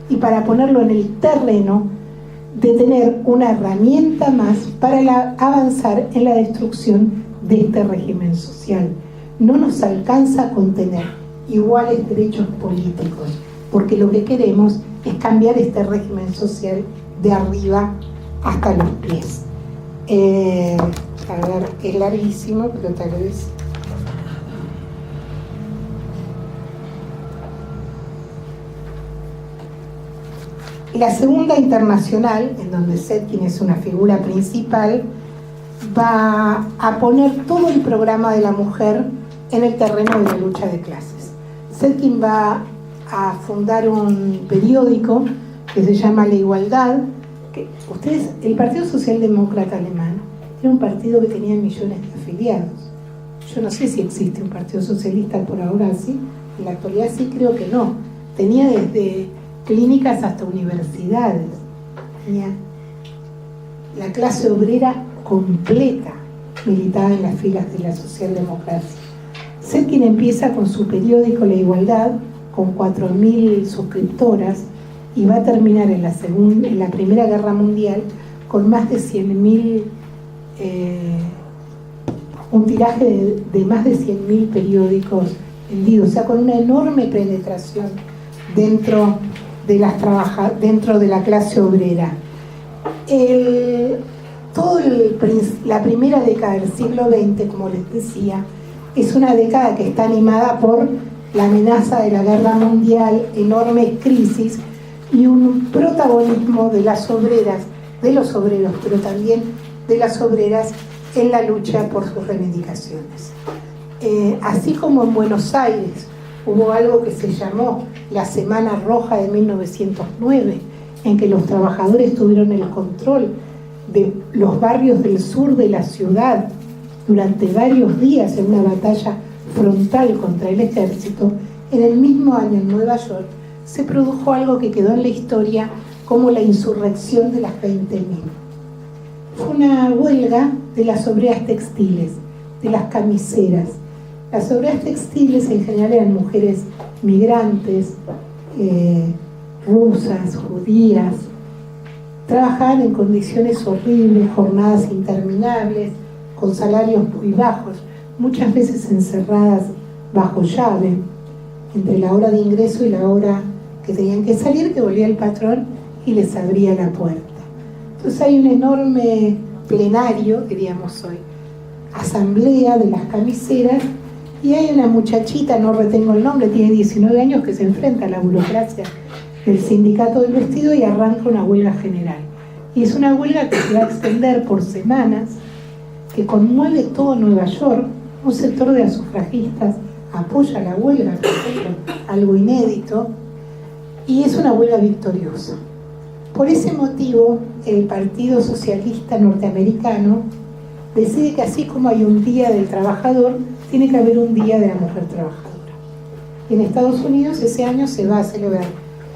y para ponerlo en el terreno de tener una herramienta más para avanzar en la destrucción de este régimen social. No nos alcanza con tener iguales derechos políticos, porque lo que queremos es cambiar este régimen social de arriba hasta los pies. A ver, es larguísimo, pero tal vez... La Segunda Internacional, en donde Zetkin es una figura principal, va a poner todo el programa de la mujer en el terreno de la lucha de clases. Zetkin va a fundar un periódico que se llama La Igualdad, que el Partido Socialdemócrata Alemán era un partido que tenía millones de afiliados. Yo no sé si existe un partido socialista por ahora, sí, en la actualidad sí, creo que no. Tenía desde clínicas hasta universidades, tenía la clase obrera completa militada en las filas de la socialdemocracia. Zetkin empieza con su periódico La Igualdad, con 4.000 suscriptoras, y va a terminar en la Primera Guerra Mundial con más de 100.000, un tiraje de más de 100.000 periódicos vendidos, o sea, con una enorme penetración dentro de la clase obrera. La primera década del siglo XX, como les decía, Es una década que está animada por la amenaza de la guerra mundial, enormes crisis y un protagonismo de las obreras, de los obreros, pero también de las obreras en la lucha por sus reivindicaciones. Así como en Buenos Aires hubo algo que se llamó la Semana Roja de 1909, en que los trabajadores tuvieron el control de los barrios del sur de la ciudad durante varios días en una batalla frontal contra el ejército. En el mismo año en Nueva York se produjo algo que quedó en la historia como la insurrección de las 20.000. Fue una huelga de las obreras textiles, de las camiseras. Las obreras textiles en general eran mujeres migrantes, rusas, judías. Trabajaban en condiciones horribles, jornadas interminables, con salarios muy bajos, muchas veces encerradas bajo llave, entre la hora de ingreso y la hora que tenían que salir, que volvía el patrón y les abría la puerta. Entonces hay un enorme plenario, diríamos hoy, asamblea de las camiseras, y hay una muchachita, no retengo el nombre, tiene 19 años, que se enfrenta a la burocracia del sindicato del vestido y arranca una huelga general. Y es una huelga que se va a extender por semanas, que conmueve todo Nueva York. Un sector de las sufragistas apoya la huelga, por ejemplo, algo inédito, y es una huelga victoriosa. Por ese motivo, el Partido Socialista Norteamericano decide que así como hay un Día del Trabajador, tiene que haber un Día de la Mujer Trabajadora. Y en Estados Unidos ese año se va a celebrar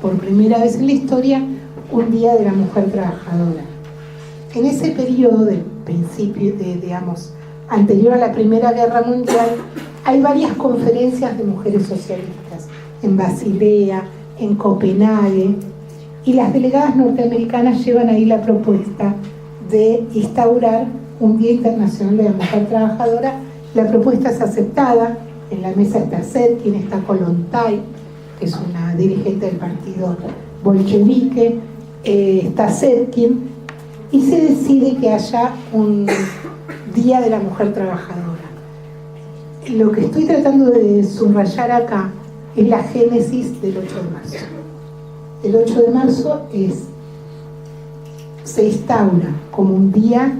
por primera vez en la historia un Día de la Mujer Trabajadora. En ese periodo del principio, anterior a la Primera Guerra Mundial, hay varias conferencias de mujeres socialistas, en Basilea, en Copenhague, y las delegadas norteamericanas llevan ahí la propuesta de instaurar un Día Internacional de la Mujer Trabajadora. La propuesta es aceptada. En la mesa está Setkin, está Kollontai, que es una dirigente del partido bolchevique, está Setkin, y se decide que haya un Día de la Mujer Trabajadora. Lo que estoy tratando de subrayar acá es la génesis del 8 de marzo. El 8 de marzo se instaura como un día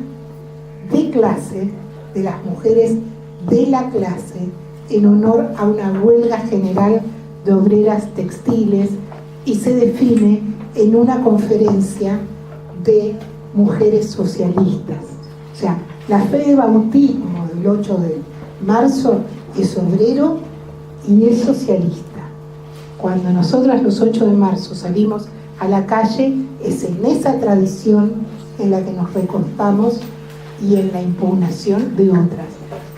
de clase, de las mujeres de la clase, en honor a una huelga general de obreras textiles, y se define en una conferencia de mujeres socialistas. O sea, la fe de bautismo del 8 de marzo es obrero y es socialista. Cuando nosotras los 8 de marzo salimos a la calle, es en esa tradición en la que nos recostamos y en la impugnación de otras.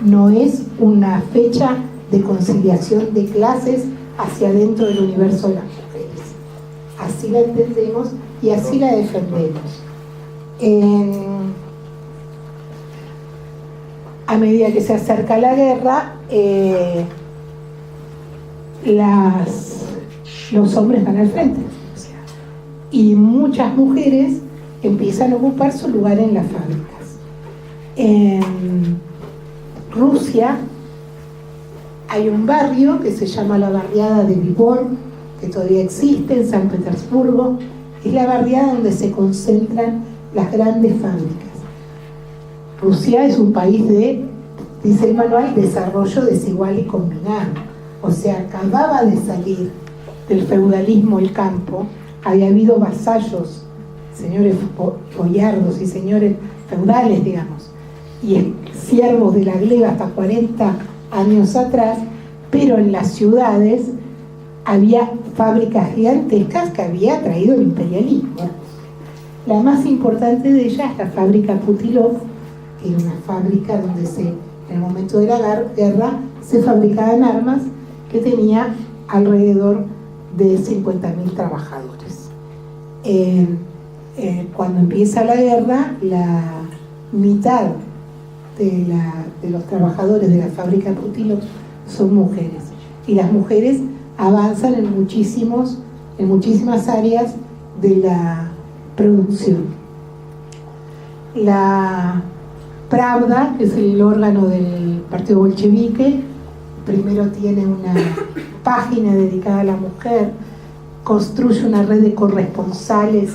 No es una fecha de conciliación de clases hacia dentro del universo de las mujeres. Así la entendemos y así la defendemos. A medida que se acerca la guerra, los hombres van al frente, y muchas mujeres empiezan a ocupar su lugar en las fábricas. En Rusia hay un barrio que se llama la barriada de Vibor, que todavía existe en San Petersburgo. Es la barriada donde se concentran las grandes fábricas. Rusia es un país de, dice el manual, desarrollo desigual y combinado. O sea, acababa de salir del feudalismo el campo, había habido vasallos, señores boyardos y señores feudales, digamos, y siervos de la gleba hasta 40 años atrás, pero en las ciudades había fábricas gigantescas que había traído el imperialismo. La más importante de ellas es la fábrica Putilov, que era una fábrica donde en el momento de la guerra se fabricaban armas, que tenía alrededor de 50.000 trabajadores. Cuando empieza la guerra, la mitad de los trabajadores de la fábrica Putilov son mujeres, y las mujeres avanzan en muchísimas áreas de la producción. La Pravda, que es el órgano del partido bolchevique, primero tiene una página dedicada a la mujer, construye una red de corresponsales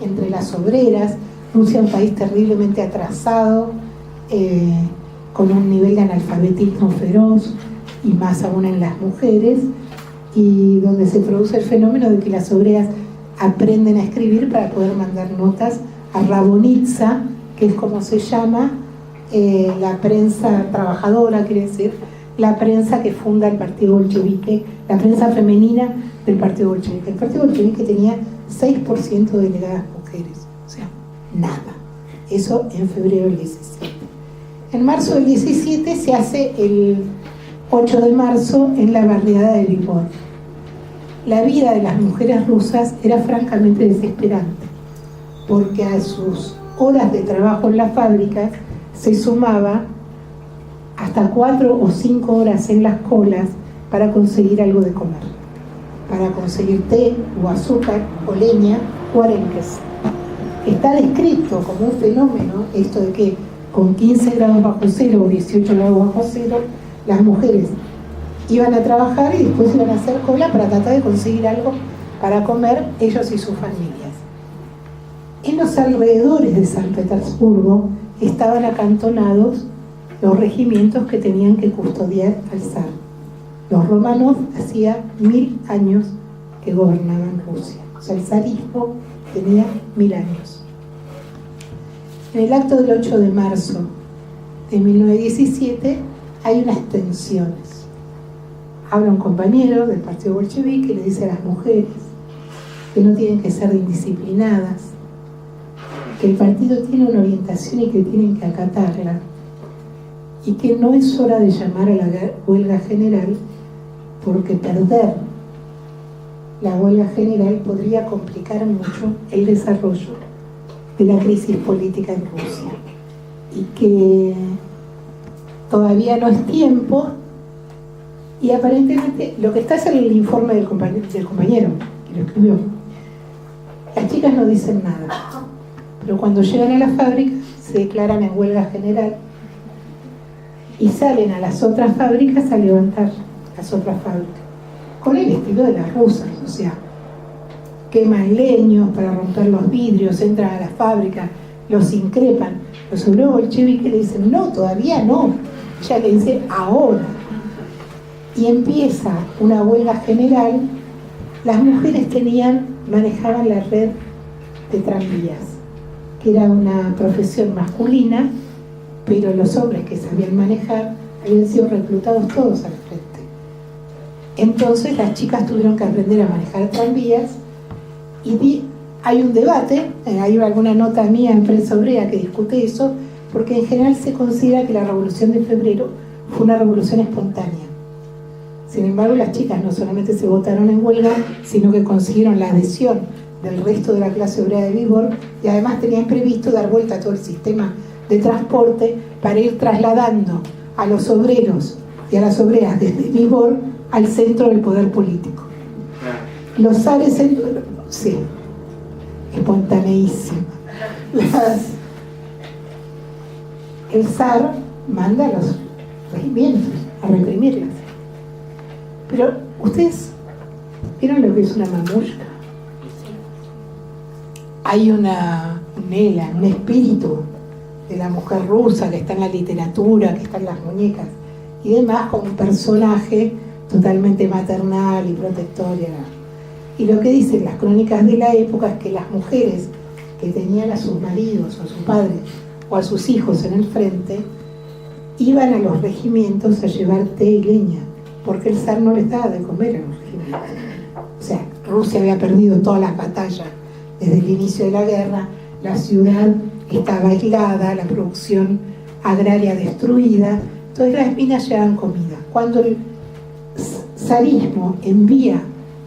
entre las obreras. Rusia es un país terriblemente atrasado, con un nivel de analfabetismo feroz, y más aún en las mujeres, y donde se produce el fenómeno de que las obreras aprenden a escribir para poder mandar notas a Rabonitsa, que es como se llama la prensa trabajadora, quiere decir la prensa que funda el partido bolchevique, la prensa femenina del partido bolchevique. El partido bolchevique tenía 6% de delegadas mujeres, o sea, nada. Eso en febrero del 17. En marzo del 17 se hace el 8 de marzo en la barriada de Vibor. La vida de las mujeres rusas era francamente desesperante, porque a sus horas de trabajo en las fábricas se sumaba hasta 4 o 5 horas en las colas para conseguir algo de comer, para conseguir té o azúcar o leña o arenques. Está descrito como un fenómeno esto de que con 15 grados bajo cero o 18 grados bajo cero las mujeres iban a trabajar y después iban a hacer cola para tratar de conseguir algo para comer ellos y sus familias. En los alrededores de San Petersburgo estaban acantonados los regimientos que tenían que custodiar al zar. Los Romanov hacía 1000 años que gobernaban Rusia. O sea, el zarismo tenía 1000 años. En el acto del 8 de marzo de 1917 hay unas tensiones. Habla un compañero del partido bolchevique y le dice a las mujeres que no tienen que ser indisciplinadas, que el partido tiene una orientación y que tienen que acatarla, y que no es hora de llamar a la huelga general, porque perder la huelga general podría complicar mucho el desarrollo de la crisis política en Rusia, y que todavía no es tiempo. Y aparentemente lo que está es el informe del compañero que lo escribió. Las chicas no dicen nada, pero cuando llegan a la fábrica se declaran en huelga general y salen a las otras fábricas a levantar las otras fábricas con el estilo de las rusas, o sea, queman leños para romper los vidrios, entran a la fábrica, los increpan. Los obreros bolcheviques le dicen no, todavía no. Ella le dice ahora. Y empieza una huelga general. Las mujeres manejaban la red de tranvías, que era una profesión masculina, pero los hombres que sabían manejar habían sido reclutados todos al frente. Entonces las chicas tuvieron que aprender a manejar tranvías, y hay un debate, hay alguna nota mía en Prensa Obrera que discute eso, porque en general se considera que la Revolución de Febrero fue una revolución espontánea. Sin embargo, las chicas no solamente se votaron en huelga, sino que consiguieron la adhesión del resto de la clase obrera de Vibor, y además tenían previsto dar vuelta a todo el sistema de transporte para ir trasladando a los obreros y a las obreras desde Vibor al centro del poder político. Los zares, sí, espontaneísimo. El zar manda a los regimientos a reprimirlas. Pero, ¿ustedes vieron lo que es una mamushka? Hay un espíritu de la mujer rusa que está en la literatura, que está en las muñecas y demás, como un personaje totalmente maternal y protectora. Y lo que dicen las crónicas de la época es que las mujeres que tenían a sus maridos o a sus padres o a sus hijos en el frente iban a los regimientos a llevar té y leña, porque el zar no les daba de comer a los regimientos. O sea, Rusia había perdido todas las batallas desde el inicio de la guerra, la ciudad estaba aislada, la producción agraria destruida, entonces las minas llevaban comida. Cuando el zarismo envía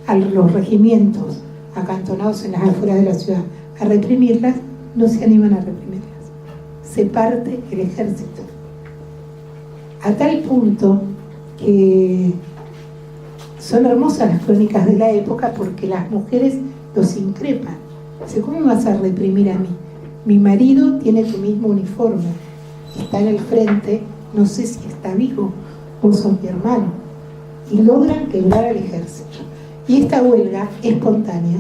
a los regimientos acantonados en las afueras de la ciudad a reprimirlas, no se animan a reprimirlas. Se parte el ejército. A tal punto que son hermosas las crónicas de la época, porque las mujeres los increpan. Dice, ¿cómo vas a reprimir a mí? Mi marido tiene tu mismo uniforme, está en el frente, no sé si está vivo, vos sos mi hermano. y logran quebrar al ejército. Y esta huelga espontánea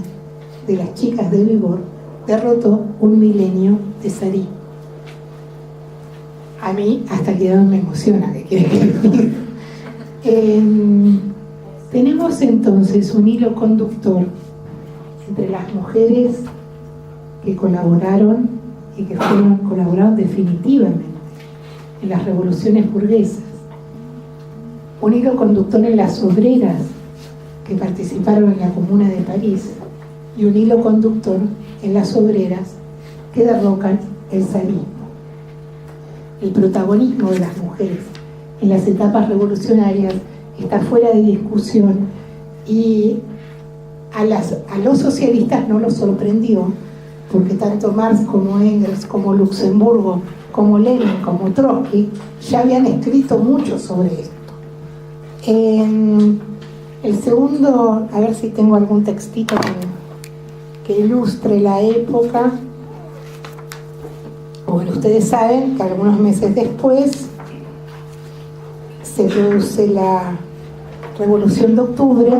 de las chicas de Vibor derrotó un milenio de Sarí. A mí hasta el día me emociona, ¿qué quiere que les diga? Tenemos entonces un hilo conductor entre las mujeres que colaboraron y que colaboraron definitivamente en las revoluciones burguesas, un hilo conductor en las obreras que participaron en la Comuna de París y un hilo conductor en las obreras que derrocan el zarismo. El protagonismo de las mujeres en las etapas revolucionarias está fuera de discusión y a los socialistas no los sorprendió, porque tanto Marx como Engels, como Luxemburgo, como Lenin, como Trotsky ya habían escrito mucho sobre esto. El segundo, a ver si tengo algún textito que ilustre la época. Bueno, ustedes saben que algunos meses después se produce la Revolución de Octubre,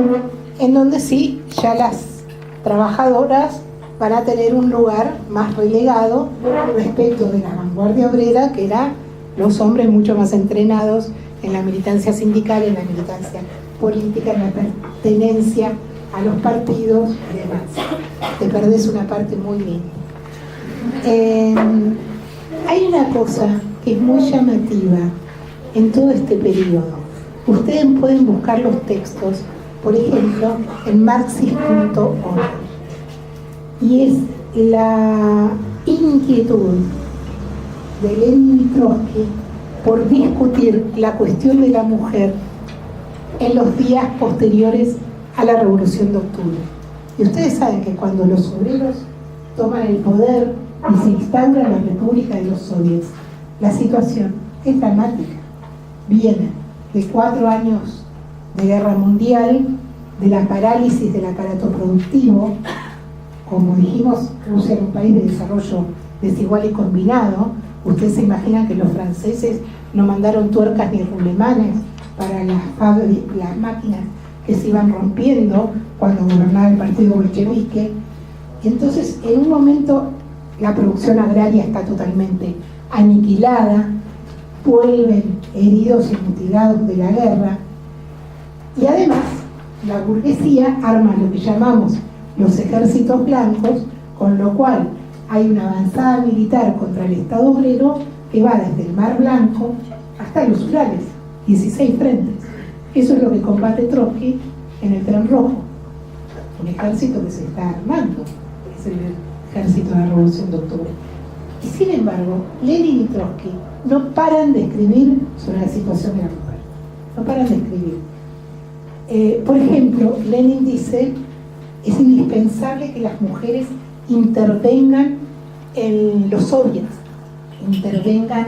en donde sí, ya las trabajadoras van a tener un lugar más relegado respecto de la vanguardia obrera, que eran los hombres mucho más entrenados en la militancia sindical, en la militancia política, en la pertenencia a los partidos y demás. Te perdés una parte muy linda. Hay una cosa que es muy llamativa en todo este periodo. Ustedes pueden buscar los textos, por ejemplo, en marxist.org, y es la inquietud de Lenin y Trotsky por discutir la cuestión de la mujer en los días posteriores a la Revolución de Octubre. Y ustedes saben que cuando los obreros toman el poder y se instaura la República de los Soviets, la situación es dramática. Vienen de 4 años de guerra mundial, de la parálisis del aparato productivo. Como dijimos, Rusia era un país de desarrollo desigual y combinado. Ustedes se imaginan que los franceses no mandaron tuercas ni rulemanes para las máquinas que se iban rompiendo cuando gobernaba el partido bolchevique. Entonces, en un momento, la producción agraria está totalmente aniquilada, vuelven heridos y mutilados de la guerra, y además la burguesía arma lo que llamamos los ejércitos blancos, con lo cual hay una avanzada militar contra el Estado obrero que va desde el Mar Blanco hasta los Urales, 16 frentes. Eso es lo que combate Trotsky en el Tren Rojo, un ejército que se está armando, es el ejército de la Revolución de Octubre. Y sin embargo, Lenin y Trotsky no paran de escribir sobre la situación de la mujer, no paran de escribir. Por ejemplo, Lenin dice: es indispensable que las mujeres intervengan en los soviets, intervengan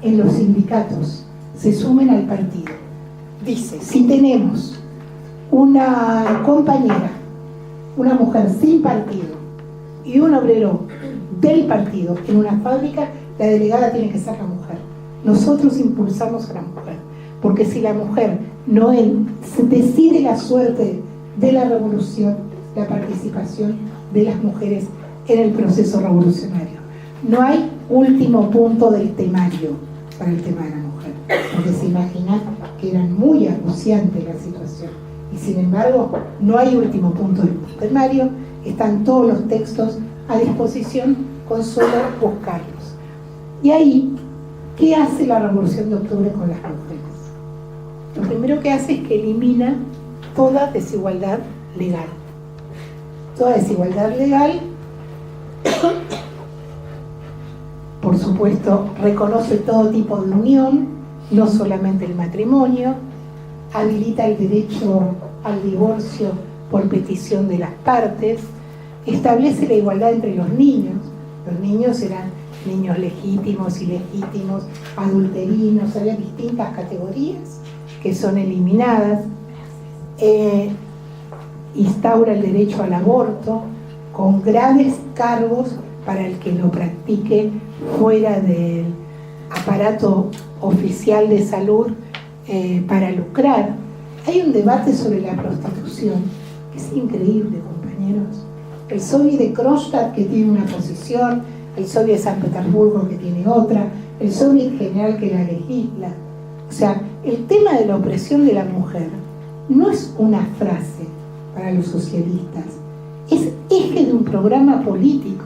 en los sindicatos, se sumen al partido. Dice: si tenemos una compañera, una mujer sin partido y un obrero del partido en una fábrica, la delegada tiene que ser la mujer. Nosotros impulsamos a la mujer, porque si la mujer no decide la suerte de la revolución, la participación de las mujeres en el proceso revolucionario. No hay último punto del temario para el tema de la mujer, porque se imaginan que eran muy acuciante la situación, y sin embargo no hay último punto del temario, están todos los textos a disposición con solo buscarlos. Y ahí, ¿qué hace la Revolución de Octubre con las mujeres? Lo primero que hace es que elimina toda desigualdad legal. Toda desigualdad legal, por supuesto, reconoce todo tipo de unión, no solamente el matrimonio, habilita el derecho al divorcio por petición de las partes, establece la igualdad entre los niños. Los niños eran niños legítimos, ilegítimos, adulterinos, había distintas categorías que son eliminadas. Instaura el derecho al aborto con graves cargos para el que lo practique fuera del aparato oficial de salud para lucrar. Hay un debate sobre la prostitución que es increíble, compañeros. El soviet de Kronstadt, que tiene una posición, el soviet de San Petersburgo, que tiene otra, el soviet general, que la legisla. O sea, el tema de la opresión de la mujer no es una frase para los socialistas, es eje de un programa político.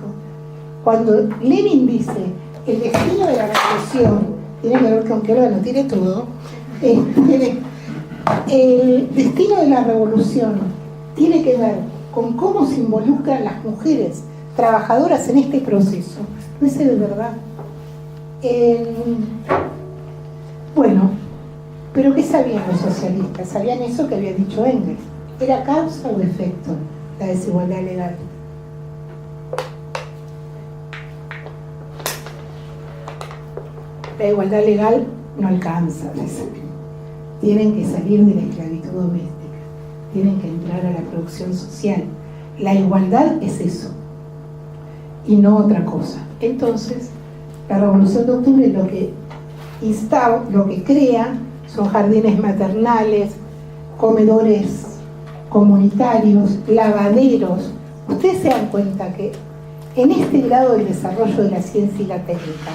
Cuando Lenin dice el destino de la revolución tiene que ver con que ahora no tiene todo, el destino de la revolución tiene que ver con cómo se involucran las mujeres trabajadoras en este proceso. No es de verdad. Bueno, pero ¿qué sabían los socialistas? Sabían eso que había dicho Engels. ¿Era causa o efecto la desigualdad legal? La igualdad legal no alcanza, tienen que salir de la esclavitud doméstica, tienen que entrar a la producción social. La igualdad es eso y no otra cosa. Entonces, la Revolución de Octubre lo que instaura, lo que crea son jardines maternales, comedores comunitarios, lavaderos. Ustedes se dan cuenta que en este grado del desarrollo de la ciencia y la técnica,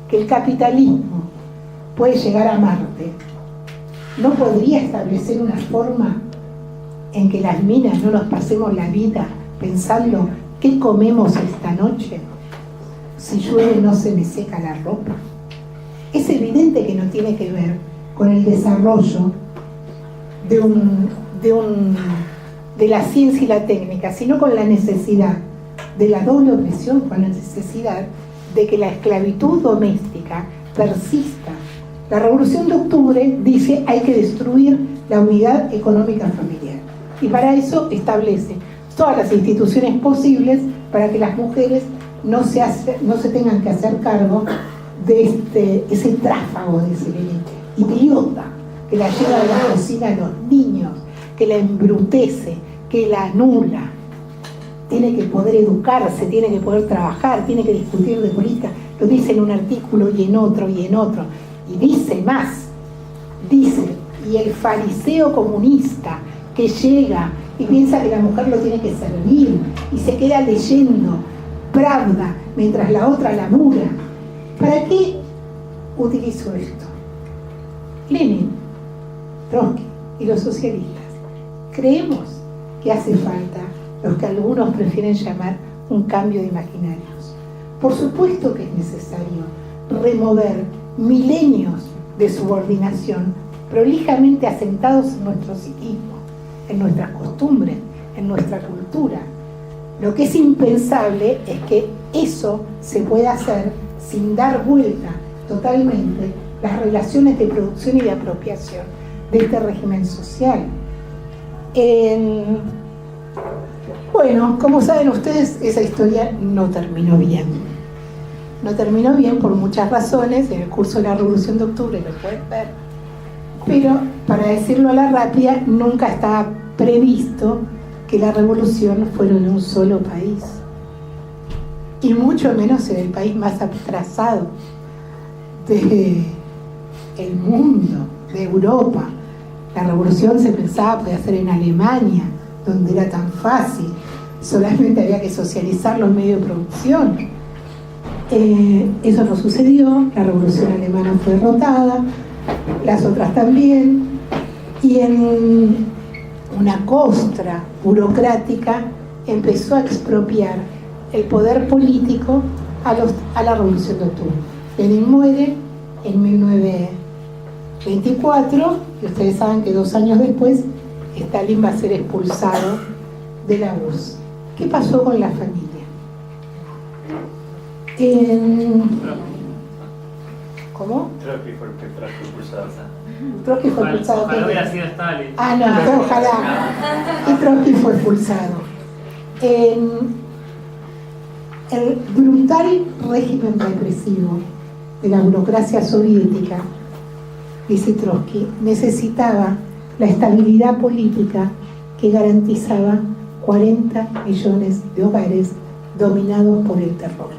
que el capitalismo puede llegar a Marte, ¿no podría establecer una forma en que las minas no nos pasemos la vida pensando qué comemos esta noche? Si llueve no se me seca la ropa. Es evidente que no tiene que ver con el desarrollo de la ciencia y la técnica, sino con la necesidad de la doble opresión, con la necesidad de que la esclavitud doméstica persista. La Revolución de Octubre dice hay que destruir la unidad económica familiar y para eso establece todas las instituciones posibles para que las mujeres no se tengan que hacer cargo de ese tráfago, de ese idiota que la lleva de la cocina a los niños, que la embrutece, que la anula. Tiene que poder educarse, tiene que poder trabajar, tiene que discutir de política. Lo dice en un artículo y en otro y en otro. Y dice más, dice, y el fariseo comunista que llega y piensa que la mujer lo tiene que servir y se queda leyendo Pravda mientras la otra labura. ¿Para qué utilizo esto? Lenin, Trotsky y los socialistas creemos que hace falta los que algunos prefieren llamar un cambio de imaginarios. Por supuesto que es necesario remover milenios de subordinación prolijamente asentados en nuestro psiquismo, en nuestras costumbres, en nuestra cultura. Lo que es impensable es que eso se pueda hacer sin dar vuelta totalmente las relaciones de producción y de apropiación de este régimen social. Bueno, como saben ustedes, esa historia no terminó bien. No terminó bien por muchas razones, en el curso de la Revolución de Octubre lo pueden ver, pero para decirlo a la rápida, nunca estaba previsto que la revolución fuera en un solo país, y mucho menos en el país más atrasado del mundo, de Europa. La revolución se pensaba podía hacer en Alemania, donde era tan fácil, solamente había que socializar los medios de producción. Eso no sucedió, la revolución alemana fue derrotada, las otras también, y en una costra burocrática empezó a expropiar el poder político a la Revolución de Octubre. Lenin muere en 1924 y ustedes saben que 2 años después Stalin va a ser expulsado de la URSS. ¿Qué pasó con la familia? ¿Cómo? Trotsky fue expulsado. Trotsky fue expulsado. Ojalá hubiera sido Stalin. Ah, no, ojalá. Y Trotsky fue expulsado. El brutal régimen represivo de la burocracia soviética, dice Trotsky, necesitaba la estabilidad política que garantizaba 40 millones de hogares dominados por el terror.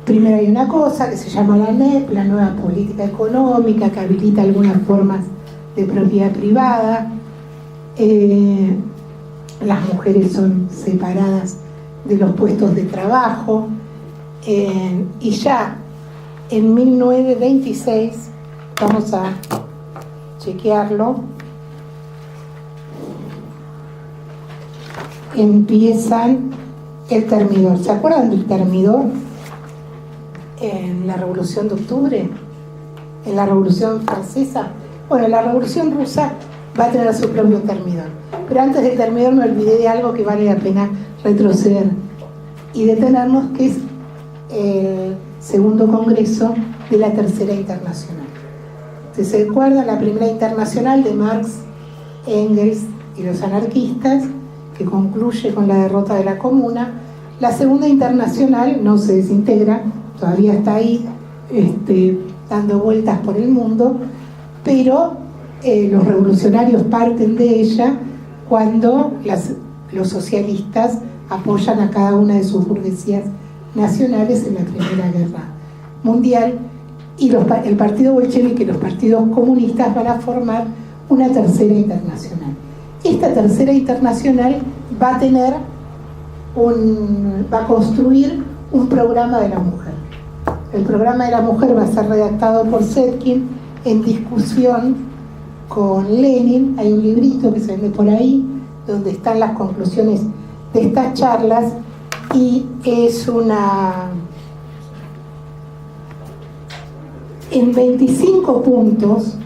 Primero hay una cosa que se llama la NEP, la nueva política económica, que habilita algunas formas de propiedad privada, las mujeres son separadas de los puestos de trabajo, y ya en 1926, vamos a chequearlo, empiezan el termidor. ¿Se acuerdan del termidor en la Revolución de Octubre? En la Revolución Francesa. Bueno, la Revolución Rusa va a tener su propio termidor. Pero antes del termidor me olvidé de algo que vale la pena retroceder y detenernos, que es el segundo congreso de la Tercera Internacional. ¿Se acuerdan? La Primera Internacional de Marx, Engels y los anarquistas, que concluye con la derrota de la Comuna. La Segunda Internacional no se desintegra, todavía está ahí, dando vueltas por el mundo, pero los revolucionarios parten de ella cuando los socialistas apoyan a cada una de sus burguesías nacionales en la Primera Guerra Mundial, y el partido bolchevique y los partidos comunistas van a formar una Tercera Internacional. Esta Tercera Internacional va a construir un programa de la mujer. El programa de la mujer va a ser redactado por Setkin en discusión con Lenin. Hay un librito que se vende por ahí donde están las conclusiones de estas charlas, y es en 25 puntos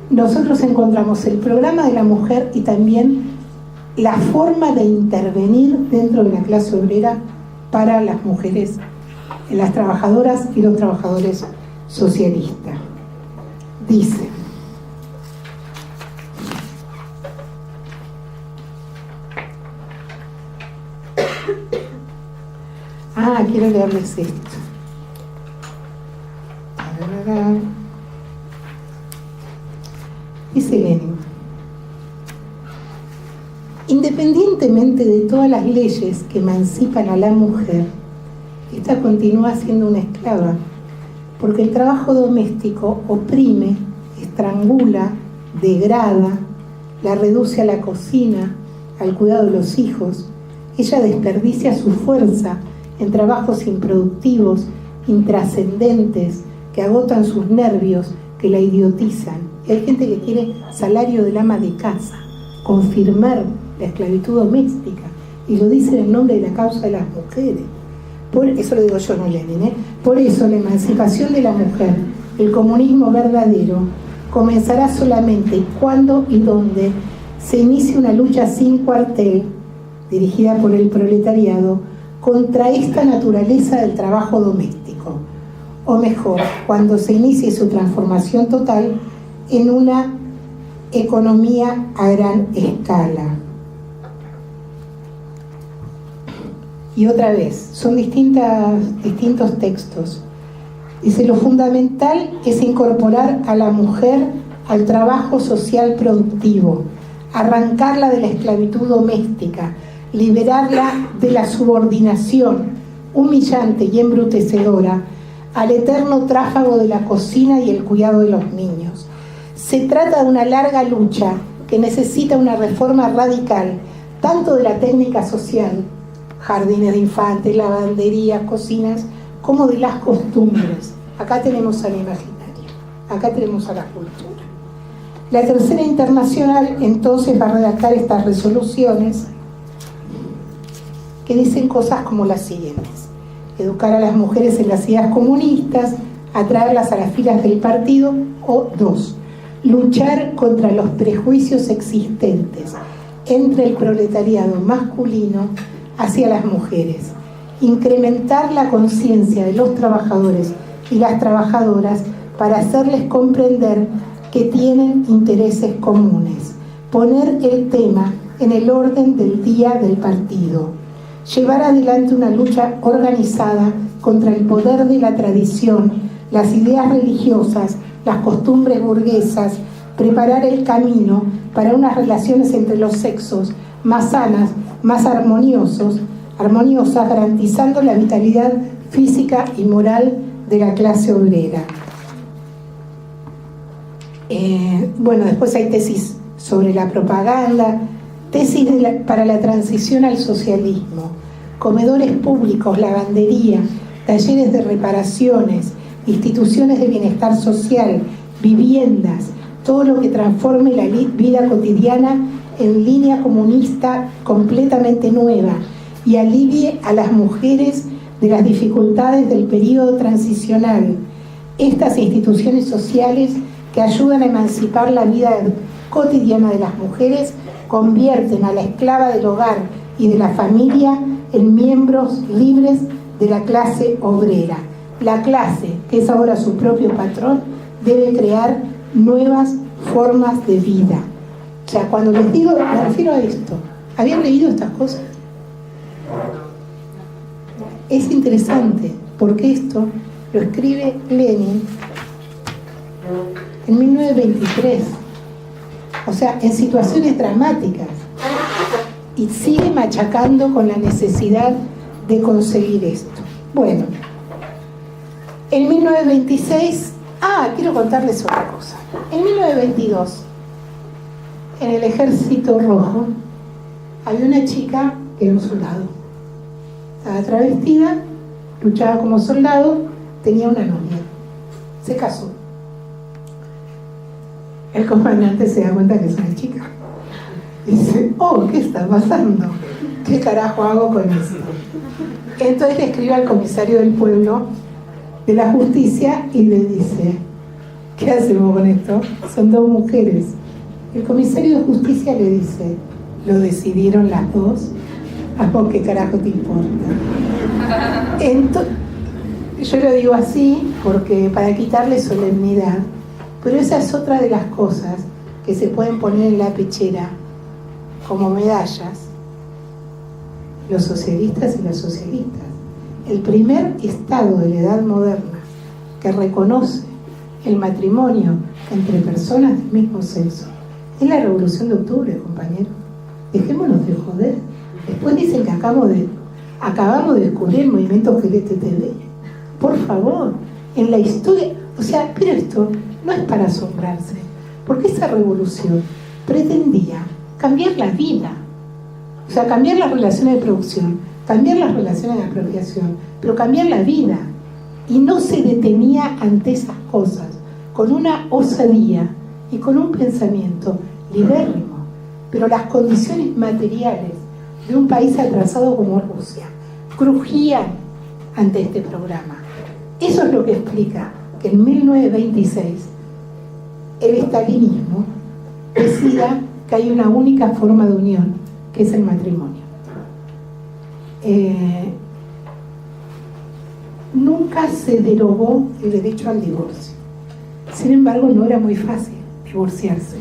nosotros encontramos el programa de la mujer y también la forma de intervenir dentro de la clase obrera para las mujeres, las trabajadoras y los trabajadores socialistas. Dice: quiero leerles esto. Dice Lenin: independientemente de todas las leyes que emancipan a la mujer, esta continúa siendo una esclava, porque el trabajo doméstico oprime, estrangula, degrada, la reduce a la cocina, al cuidado de los hijos. Ella desperdicia su fuerza en trabajos improductivos, intrascendentes, que agotan sus nervios, que la idiotizan. Y hay gente que quiere salario del ama de casa, confirmar la esclavitud doméstica, y lo dice en nombre de la causa de las mujeres. Por eso lo digo yo, no Lenin, Por eso la emancipación de la mujer, el comunismo verdadero, comenzará solamente cuando y donde se inicie una lucha sin cuartel, dirigida por el proletariado, contra esta naturaleza del trabajo doméstico, o mejor, cuando se inicie su transformación total en una economía a gran escala. Y otra vez, son distintos textos. Dice: lo fundamental es incorporar a la mujer al trabajo social productivo, arrancarla de la esclavitud doméstica, liberarla de la subordinación humillante y embrutecedora al eterno tráfago de la cocina y el cuidado de los niños. Se trata de una larga lucha que necesita una reforma radical, tanto de la técnica social, jardines de infantes, lavanderías, cocinas, como de las costumbres. Acá tenemos al imaginario, acá tenemos a la cultura. La Tercera Internacional entonces va a redactar estas resoluciones que dicen cosas como las siguientes: educar a las mujeres en las ideas comunistas, atraerlas a las filas del partido, o 2, luchar contra los prejuicios existentes entre el proletariado masculino hacia las mujeres, incrementar la conciencia de los trabajadores y las trabajadoras para hacerles comprender que tienen intereses comunes, poner el tema en el orden del día del partido, llevar adelante una lucha organizada contra el poder de la tradición, las ideas religiosas, las costumbres burguesas, preparar el camino para unas relaciones entre los sexos más sanas, más armoniosas, garantizando la vitalidad física y moral de la clase obrera. Bueno, después hay tesis sobre la propaganda, tesis para la transición al socialismo, comedores públicos, lavandería, talleres de reparaciones, instituciones de bienestar social, viviendas, todo lo que transforme la vida cotidiana en línea comunista completamente nueva y alivie a las mujeres de las dificultades del periodo transicional. Estas instituciones sociales que ayudan a emancipar la vida cotidiana de las mujeres convierten a la esclava del hogar y de la familia en miembros libres de la clase obrera. La clase, que es ahora su propio patrón, debe crear nuevas formas de vida. O sea, cuando les digo, me refiero a esto. ¿Habían leído estas cosas? Es interesante, porque esto lo escribe Lenin en 1923. O sea, en situaciones dramáticas. Y sigue machacando con la necesidad de conseguir esto. Bueno, en 1926, quiero contarles otra cosa. En 1922, en el Ejército Rojo, había una chica que era un soldado. Estaba travestida, luchaba como soldado, tenía una novia. Se casó. El comandante se da cuenta que es una chica. Dice, ¿qué está pasando? ¿Qué carajo hago con esto? Entonces le escribe al comisario del pueblo de la justicia y le dice, ¿qué hacemos con esto? Son dos mujeres. El comisario de justicia le dice, ¿lo decidieron las dos? ¿A vos qué carajo te importa? Entonces, yo lo digo así porque para quitarle solemnidad, pero esa es otra de las cosas que se pueden poner en la pechera como medallas los socialistas y las socialistas. El primer estado de la edad moderna que reconoce el matrimonio entre personas del mismo sexo es la Revolución de Octubre, compañeros. Dejémonos de joder. Después dicen que acabamos de descubrir el movimiento LGTB. Por favor, en la historia, pero esto no es para asombrarse, porque esa revolución pretendía cambiar la vida, cambiar las relaciones de producción, cambiar las relaciones de apropiación, pero cambiar la vida. Y no se detenía ante esas cosas, con una osadía y con un pensamiento libérrimo. Pero las condiciones materiales de un país atrasado como Rusia crujían ante este programa. Eso es lo que explica que en 1926 el estalinismo decida que hay una única forma de unión, que es el matrimonio. Nunca se derogó el derecho al divorcio. Sin embargo, no era muy fácil divorciarse,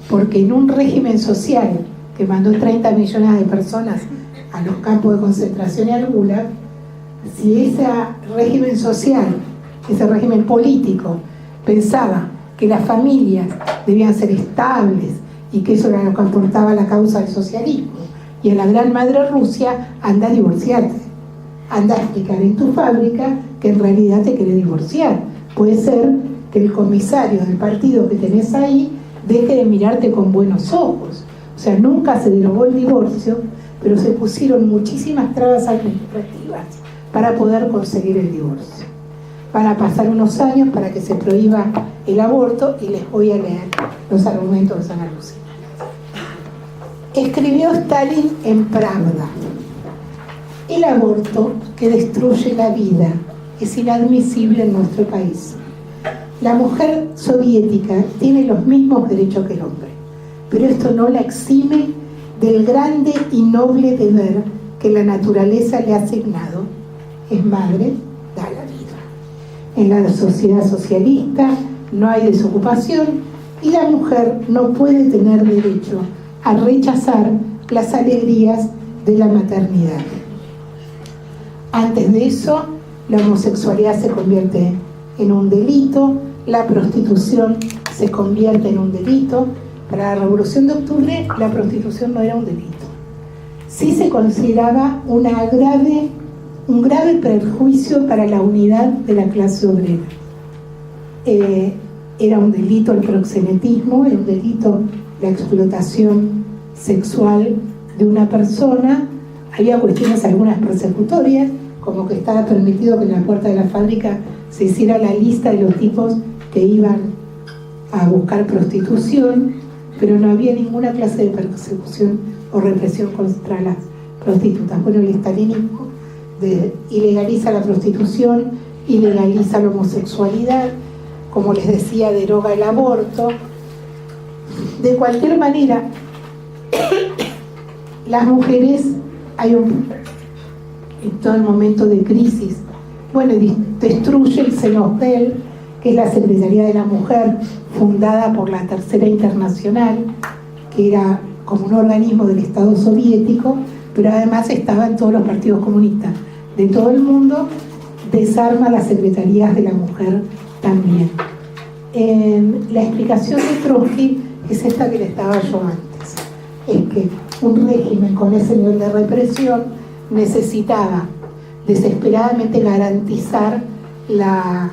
porque en un régimen social que mandó 30 millones de personas a los campos de concentración y al Gulag, si ese régimen social, ese régimen político, pensaba que las familias debían ser estables y que eso era lo que aportaba la causa del socialismo, y a la gran madre Rusia, anda a divorciarte, anda a explicar en tu fábrica que en realidad te querés divorciar. Puede ser que el comisario del partido que tenés ahí deje de mirarte con buenos ojos. O sea, nunca se derogó el divorcio, pero se pusieron muchísimas trabas administrativas para poder conseguir el divorcio. Van a pasar unos años para que se prohíba el aborto y les voy a leer los argumentos que son alucinantes. Escribió Stalin en Pravda: el aborto que destruye la vida es inadmisible en nuestro país. La mujer soviética tiene los mismos derechos que el hombre, pero esto no la exime del grande y noble deber que la naturaleza le ha asignado. Es madre, da la vida. En la sociedad socialista no hay desocupación y la mujer no puede tener derecho a rechazar las alegrías de la maternidad. Antes de eso, la homosexualidad se convierte en un delito, la prostitución se convierte en un delito. Para la Revolución de Octubre, la prostitución no era un delito. Sí se consideraba un grave perjuicio para la unidad de la clase obrera. era un delito el proxenetismo, era un delito la explotación sexual de una persona. Había cuestiones algunas persecutorias, como que estaba permitido que en la puerta de la fábrica se hiciera la lista de los tipos que iban a buscar prostitución, pero no había ninguna clase de persecución o represión contra las prostitutas. Bueno, el estalinismo ilegaliza la prostitución, ilegaliza la homosexualidad, como les decía, deroga el aborto. De cualquier manera, las mujeres, en todo el momento de crisis, bueno, destruye el CENOSDEL, que es la Secretaría de la Mujer, fundada por la Tercera Internacional, que era como un organismo del Estado soviético, pero además estaba en todos los partidos comunistas de todo el mundo. Desarma las secretarías de la mujer también. La explicación de Trotsky es esta que le estaba yo antes, es que un régimen con ese nivel de represión necesitaba desesperadamente garantizar la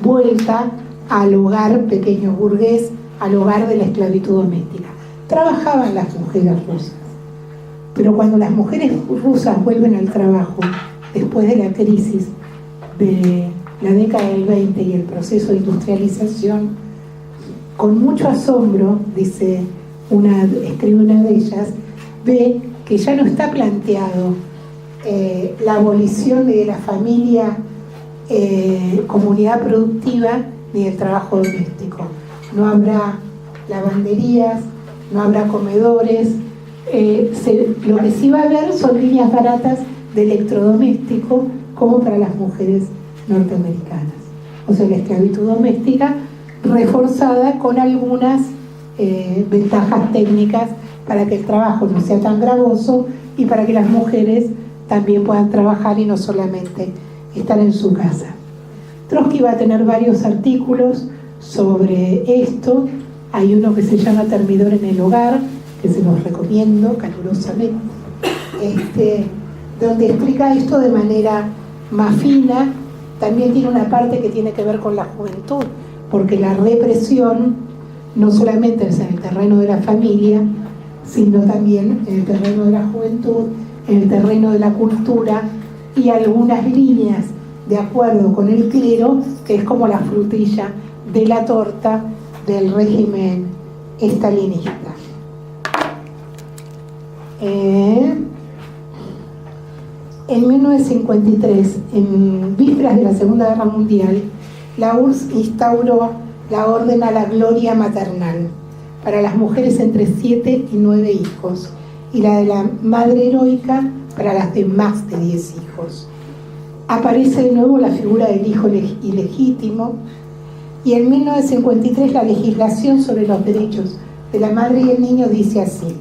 vuelta al hogar pequeño burgués, al hogar de la esclavitud doméstica. Trabajaban las mujeres rusas, pero cuando las mujeres rusas vuelven al trabajo después de la crisis de la década del 20 y el proceso de industrialización, con mucho asombro, escribe una de ellas, ve que ya no está planteado la abolición de la familia, comunidad productiva, ni del trabajo doméstico. No habrá lavanderías, no habrá comedores, lo que sí va a haber son líneas baratas de electrodoméstico, como para las mujeres norteamericanas. O sea, la esclavitud doméstica reforzada con algunas ventajas técnicas para que el trabajo no sea tan gravoso y para que las mujeres también puedan trabajar y no solamente estar en su casa. Trotsky va a tener varios artículos sobre esto. Hay uno que se llama Termidor en el hogar, que se los recomiendo calurosamente, donde explica esto de manera más fina. También tiene una parte que tiene que ver con la juventud, porque la represión no solamente es en el terreno de la familia, sino también en el terreno de la juventud, en el terreno de la cultura y algunas líneas de acuerdo con el clero, que es como la frutilla de la torta del régimen estalinista. En 1953, en vísperas de la Segunda Guerra Mundial, la URSS instauró la Orden a la Gloria Maternal para las mujeres entre 7 y 9 hijos y la de la Madre Heroica para las de más de 10 hijos. Aparece de nuevo la figura del hijo ilegítimo, y en 1953 la legislación sobre los derechos de la madre y el niño dice así: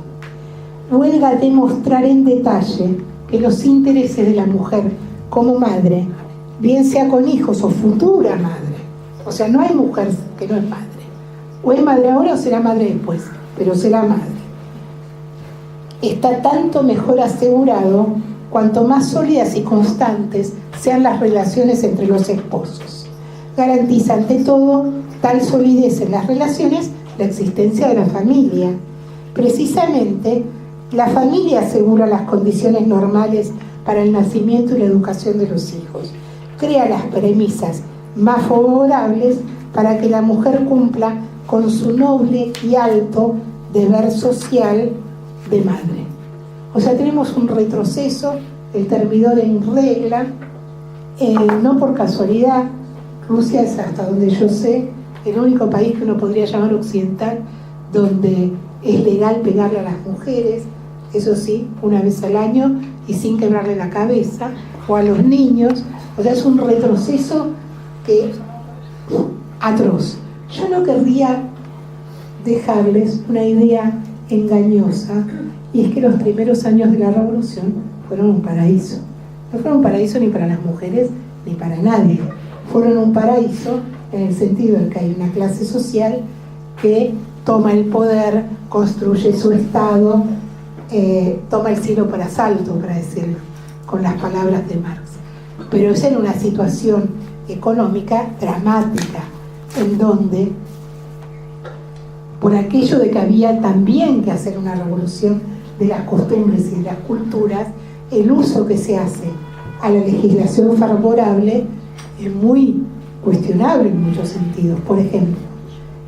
huelga demostrar en detalle que los intereses de la mujer como madre, bien sea con hijos o futura madre, o sea, no hay mujer que no es madre, o es madre ahora o será madre después, pero será madre, está tanto mejor asegurado cuanto más sólidas y constantes sean las relaciones entre los esposos. Garantiza ante todo tal solidez en las relaciones la existencia de la familia. Precisamente, la familia asegura las condiciones normales para el nacimiento y la educación de los hijos. Crea las premisas más favorables para que la mujer cumpla con su noble y alto deber social de madre. O sea, tenemos un retroceso, el Termidor en regla, no por casualidad. Rusia es, hasta donde yo sé, el único país que uno podría llamar occidental donde es legal pegarle a las mujeres, eso sí, una vez al año y sin quebrarle la cabeza, o a los niños. O sea, es un retroceso atroz. Yo no querría dejarles una idea engañosa, y es que los primeros años de la revolución fueron un paraíso. No fueron un paraíso ni para las mujeres ni para nadie. Fueron un paraíso en el sentido de que hay una clase social que toma el poder, construye su Estado, toma el cielo por asalto, para decirlo con las palabras de Marx. Pero es en una situación económica dramática, en donde por aquello de que había también que hacer una revolución de las costumbres y de las culturas, el uso que se hace a la legislación favorable es muy cuestionable en muchos sentidos. Por ejemplo,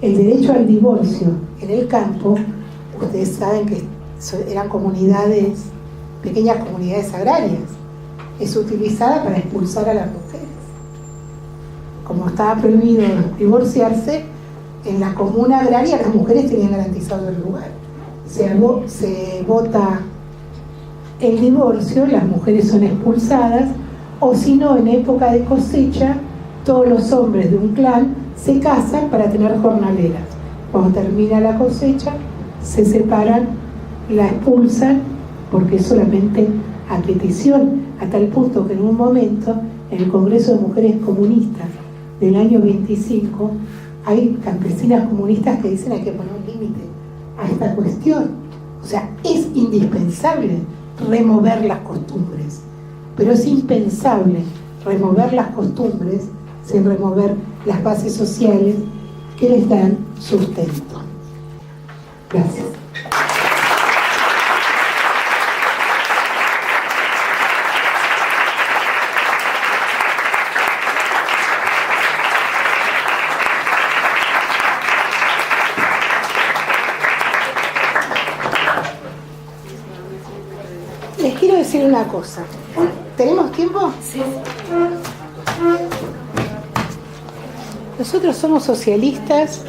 el derecho al divorcio en el campo, ustedes saben que eran comunidades, pequeñas comunidades agrarias, es utilizada para expulsar a las mujeres. Como estaba prohibido divorciarse, en la comuna agraria las mujeres tenían garantizado el lugar. Se vota el divorcio, las mujeres son expulsadas, o si no, en época de cosecha, todos los hombres de un clan se casan para tener jornaleras. Cuando termina la cosecha, se separan, la expulsan, porque es solamente a petición, a tal punto que en un momento, en el Congreso de Mujeres Comunistas del año 25, hay campesinas comunistas que dicen hay que poner un límite a esta cuestión. O sea, es indispensable remover las costumbres, pero es impensable remover las costumbres sin remover las bases sociales que les dan sustento. Gracias. Les quiero decir una cosa. ¿Tenemos tiempo? Sí. Nosotros somos socialistas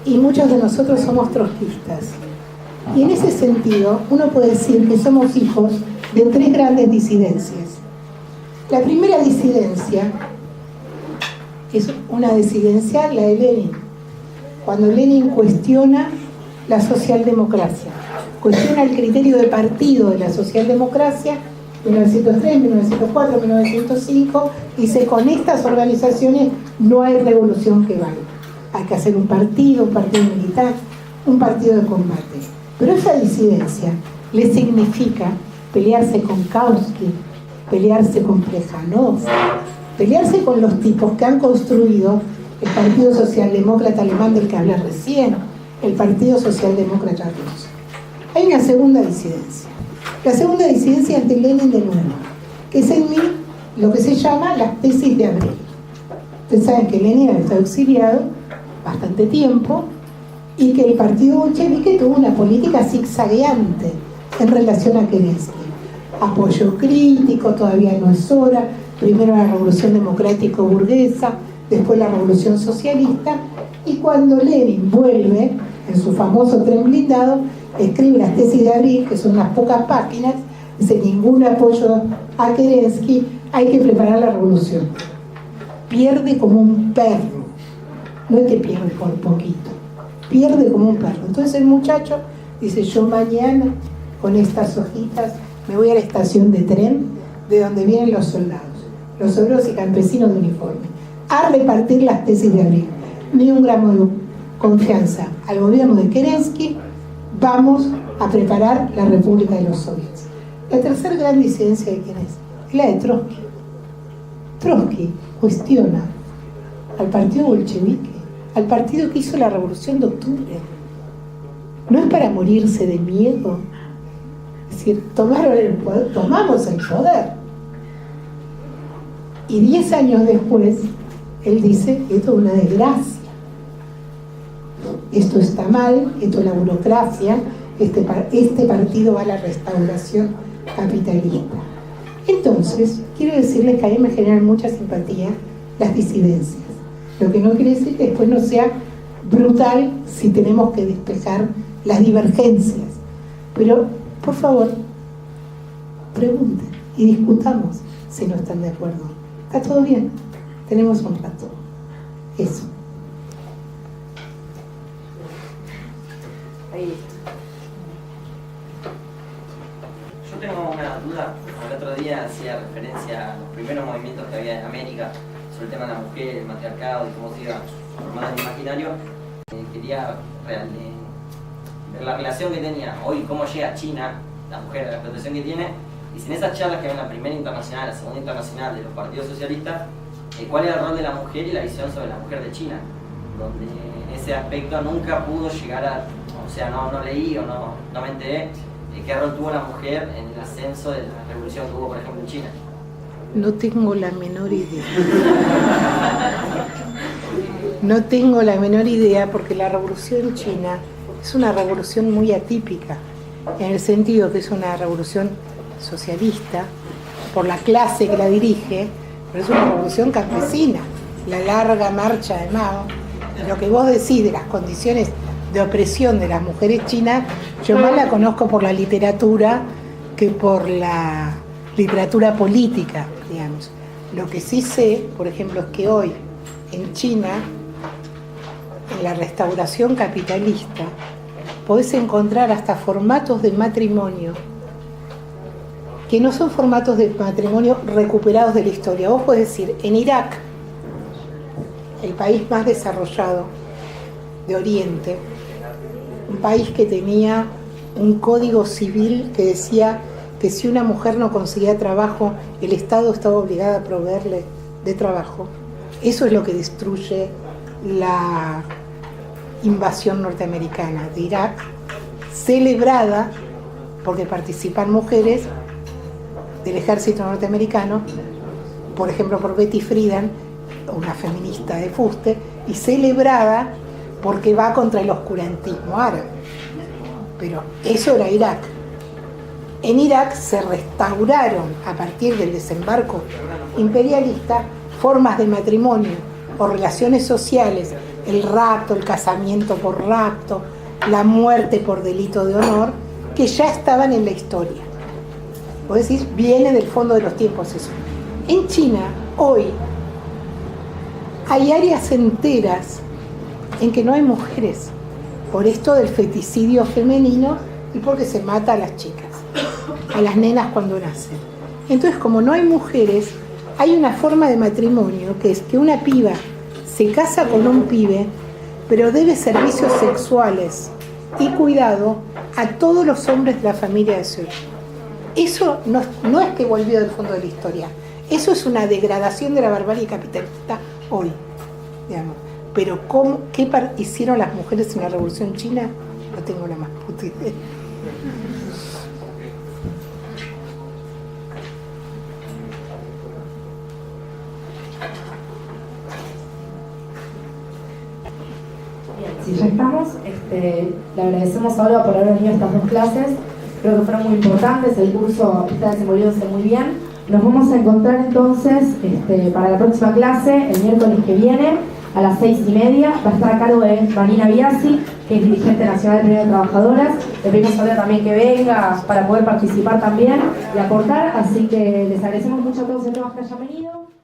y muchos de nosotros somos trotskistas. Y en ese sentido, uno puede decir que somos hijos de tres grandes disidencias. La primera disidencia es una disidencia, la de Lenin, cuando Lenin cuestiona la socialdemocracia, cuestiona el criterio de partido de la socialdemocracia, 1903, 1904, 1905, dice, con estas organizaciones no hay revolución que valga. Hay que hacer un partido militar, un partido de combate. Pero esa disidencia le significa pelearse con Kautsky, pelearse con Plejánov, pelearse con los tipos que han construido el Partido Socialdemócrata Alemán del que hablé recién, el Partido Socialdemócrata Ruso. Hay una segunda disidencia. La segunda disidencia ante Lenin de nuevo, que es en mí lo que se llama las tesis de Abril. Ustedes saben que Lenin había estado exiliado bastante tiempo y que el partido bolchevique tuvo una política zigzagueante en relación a Kerensky. Apoyo crítico, todavía no es hora, primero la revolución democrático-burguesa, después la revolución socialista, y cuando Lenin vuelve en su famoso tren blindado, escribe las tesis de Abril, que son unas pocas páginas, dice ningún apoyo a Kerensky, hay que preparar la revolución. Pierde como un perro, no es que pierde por poquito, pierde como un perro. Entonces el muchacho dice, yo mañana con estas hojitas me voy a la estación de tren de donde vienen los soldados, los obreros y campesinos de uniforme, a repartir las tesis de Abril. Ni un gramo de confianza al gobierno de Kerensky, vamos a preparar la República de los Soviets. La tercera gran disidencia de quién es la de Trotsky. Trotsky cuestiona al partido bolchevique, al partido que hizo la Revolución de Octubre. No es para morirse de miedo, es decir, tomaron el poder, tomamos el poder. Y 10 años después, él dice, esto es una desgracia. Esto está mal, esto es la burocracia, este partido va a la restauración capitalista. Entonces, quiero decirles que a mí me generan mucha simpatía las disidencias. Lo que no quiere decir que después no sea brutal si tenemos que despejar las divergencias. Pero, por favor, pregunten y discutamos si no están de acuerdo. ¿Está todo bien? Tenemos un rato. Eso. Ahí. Yo tengo una duda. El otro día hacía referencia a los primeros movimientos que había en América sobre el tema de la mujer, el matriarcado y cómo se iba formando el imaginario. Quería ver la relación que tenía hoy, cómo llega a China, la mujer, la explotación que tiene, y si en esas charlas que ven la primera internacional, la segunda internacional de los partidos socialistas, cuál era el rol de la mujer y la visión sobre la mujer de China. donde ese aspecto nunca pudo llegar a, o sea, no leí o no me enteré de qué rol tuvo la mujer en el ascenso de la revolución que hubo, por ejemplo, en China. No tengo la menor idea. No tengo la menor idea porque la revolución china es una revolución muy atípica, en el sentido que es una revolución socialista por la clase que la dirige, pero es una revolución campesina, la larga marcha de Mao. Lo que vos decís de las condiciones de opresión de las mujeres chinas, yo más la conozco por la literatura que por la literatura política, digamos. Lo que sí sé, por ejemplo, es que hoy en China, en la restauración capitalista, podés encontrar hasta formatos de matrimonio que no son formatos de matrimonio recuperados de la historia. Vos podés decir, en Irak, el país más desarrollado de Oriente, un país que tenía un código civil que decía que si una mujer no conseguía trabajo, el Estado estaba obligado a proveerle de trabajo. Eso es lo que destruye la invasión norteamericana de Irak, celebrada porque participan mujeres del ejército norteamericano, por ejemplo por Betty Friedan, una feminista de fuste, y celebrada porque va contra el oscurantismo árabe. Pero eso era Irak. En Irak se restauraron, a partir del desembarco imperialista, formas de matrimonio o relaciones sociales, el rapto, el casamiento por rapto, la muerte por delito de honor, que ya estaban en la historia. Vos decís, viene del fondo de los tiempos eso. En China, hoy, hay áreas enteras en que no hay mujeres, por esto del feticidio femenino y porque se mata a las chicas, a las nenas cuando nacen. Entonces, como no hay mujeres, hay una forma de matrimonio que es que una piba se casa con un pibe, pero debe servicios sexuales y cuidado a todos los hombres de la familia de su hijo. Eso no es que volvió del fondo de la historia, eso es una degradación de la barbarie capitalista hoy, digamos. Pero ¿qué hicieron las mujeres en la Revolución China? No tengo la más puta idea. Si ya estamos, le agradecemos a Olga por haber venido a estas dos clases. Creo que fueron muy importantes, el curso está desenvolviéndose muy bien. Nos vamos a encontrar entonces para la próxima clase, el miércoles que viene, a las 6:30. Va a estar a cargo de Vanina Biasi, que es dirigente nacional del Premio de Trabajadoras. Le pedimos a Olga también que venga para poder participar también y aportar. Así que les agradecemos mucho a todos y a todas que hayan venido.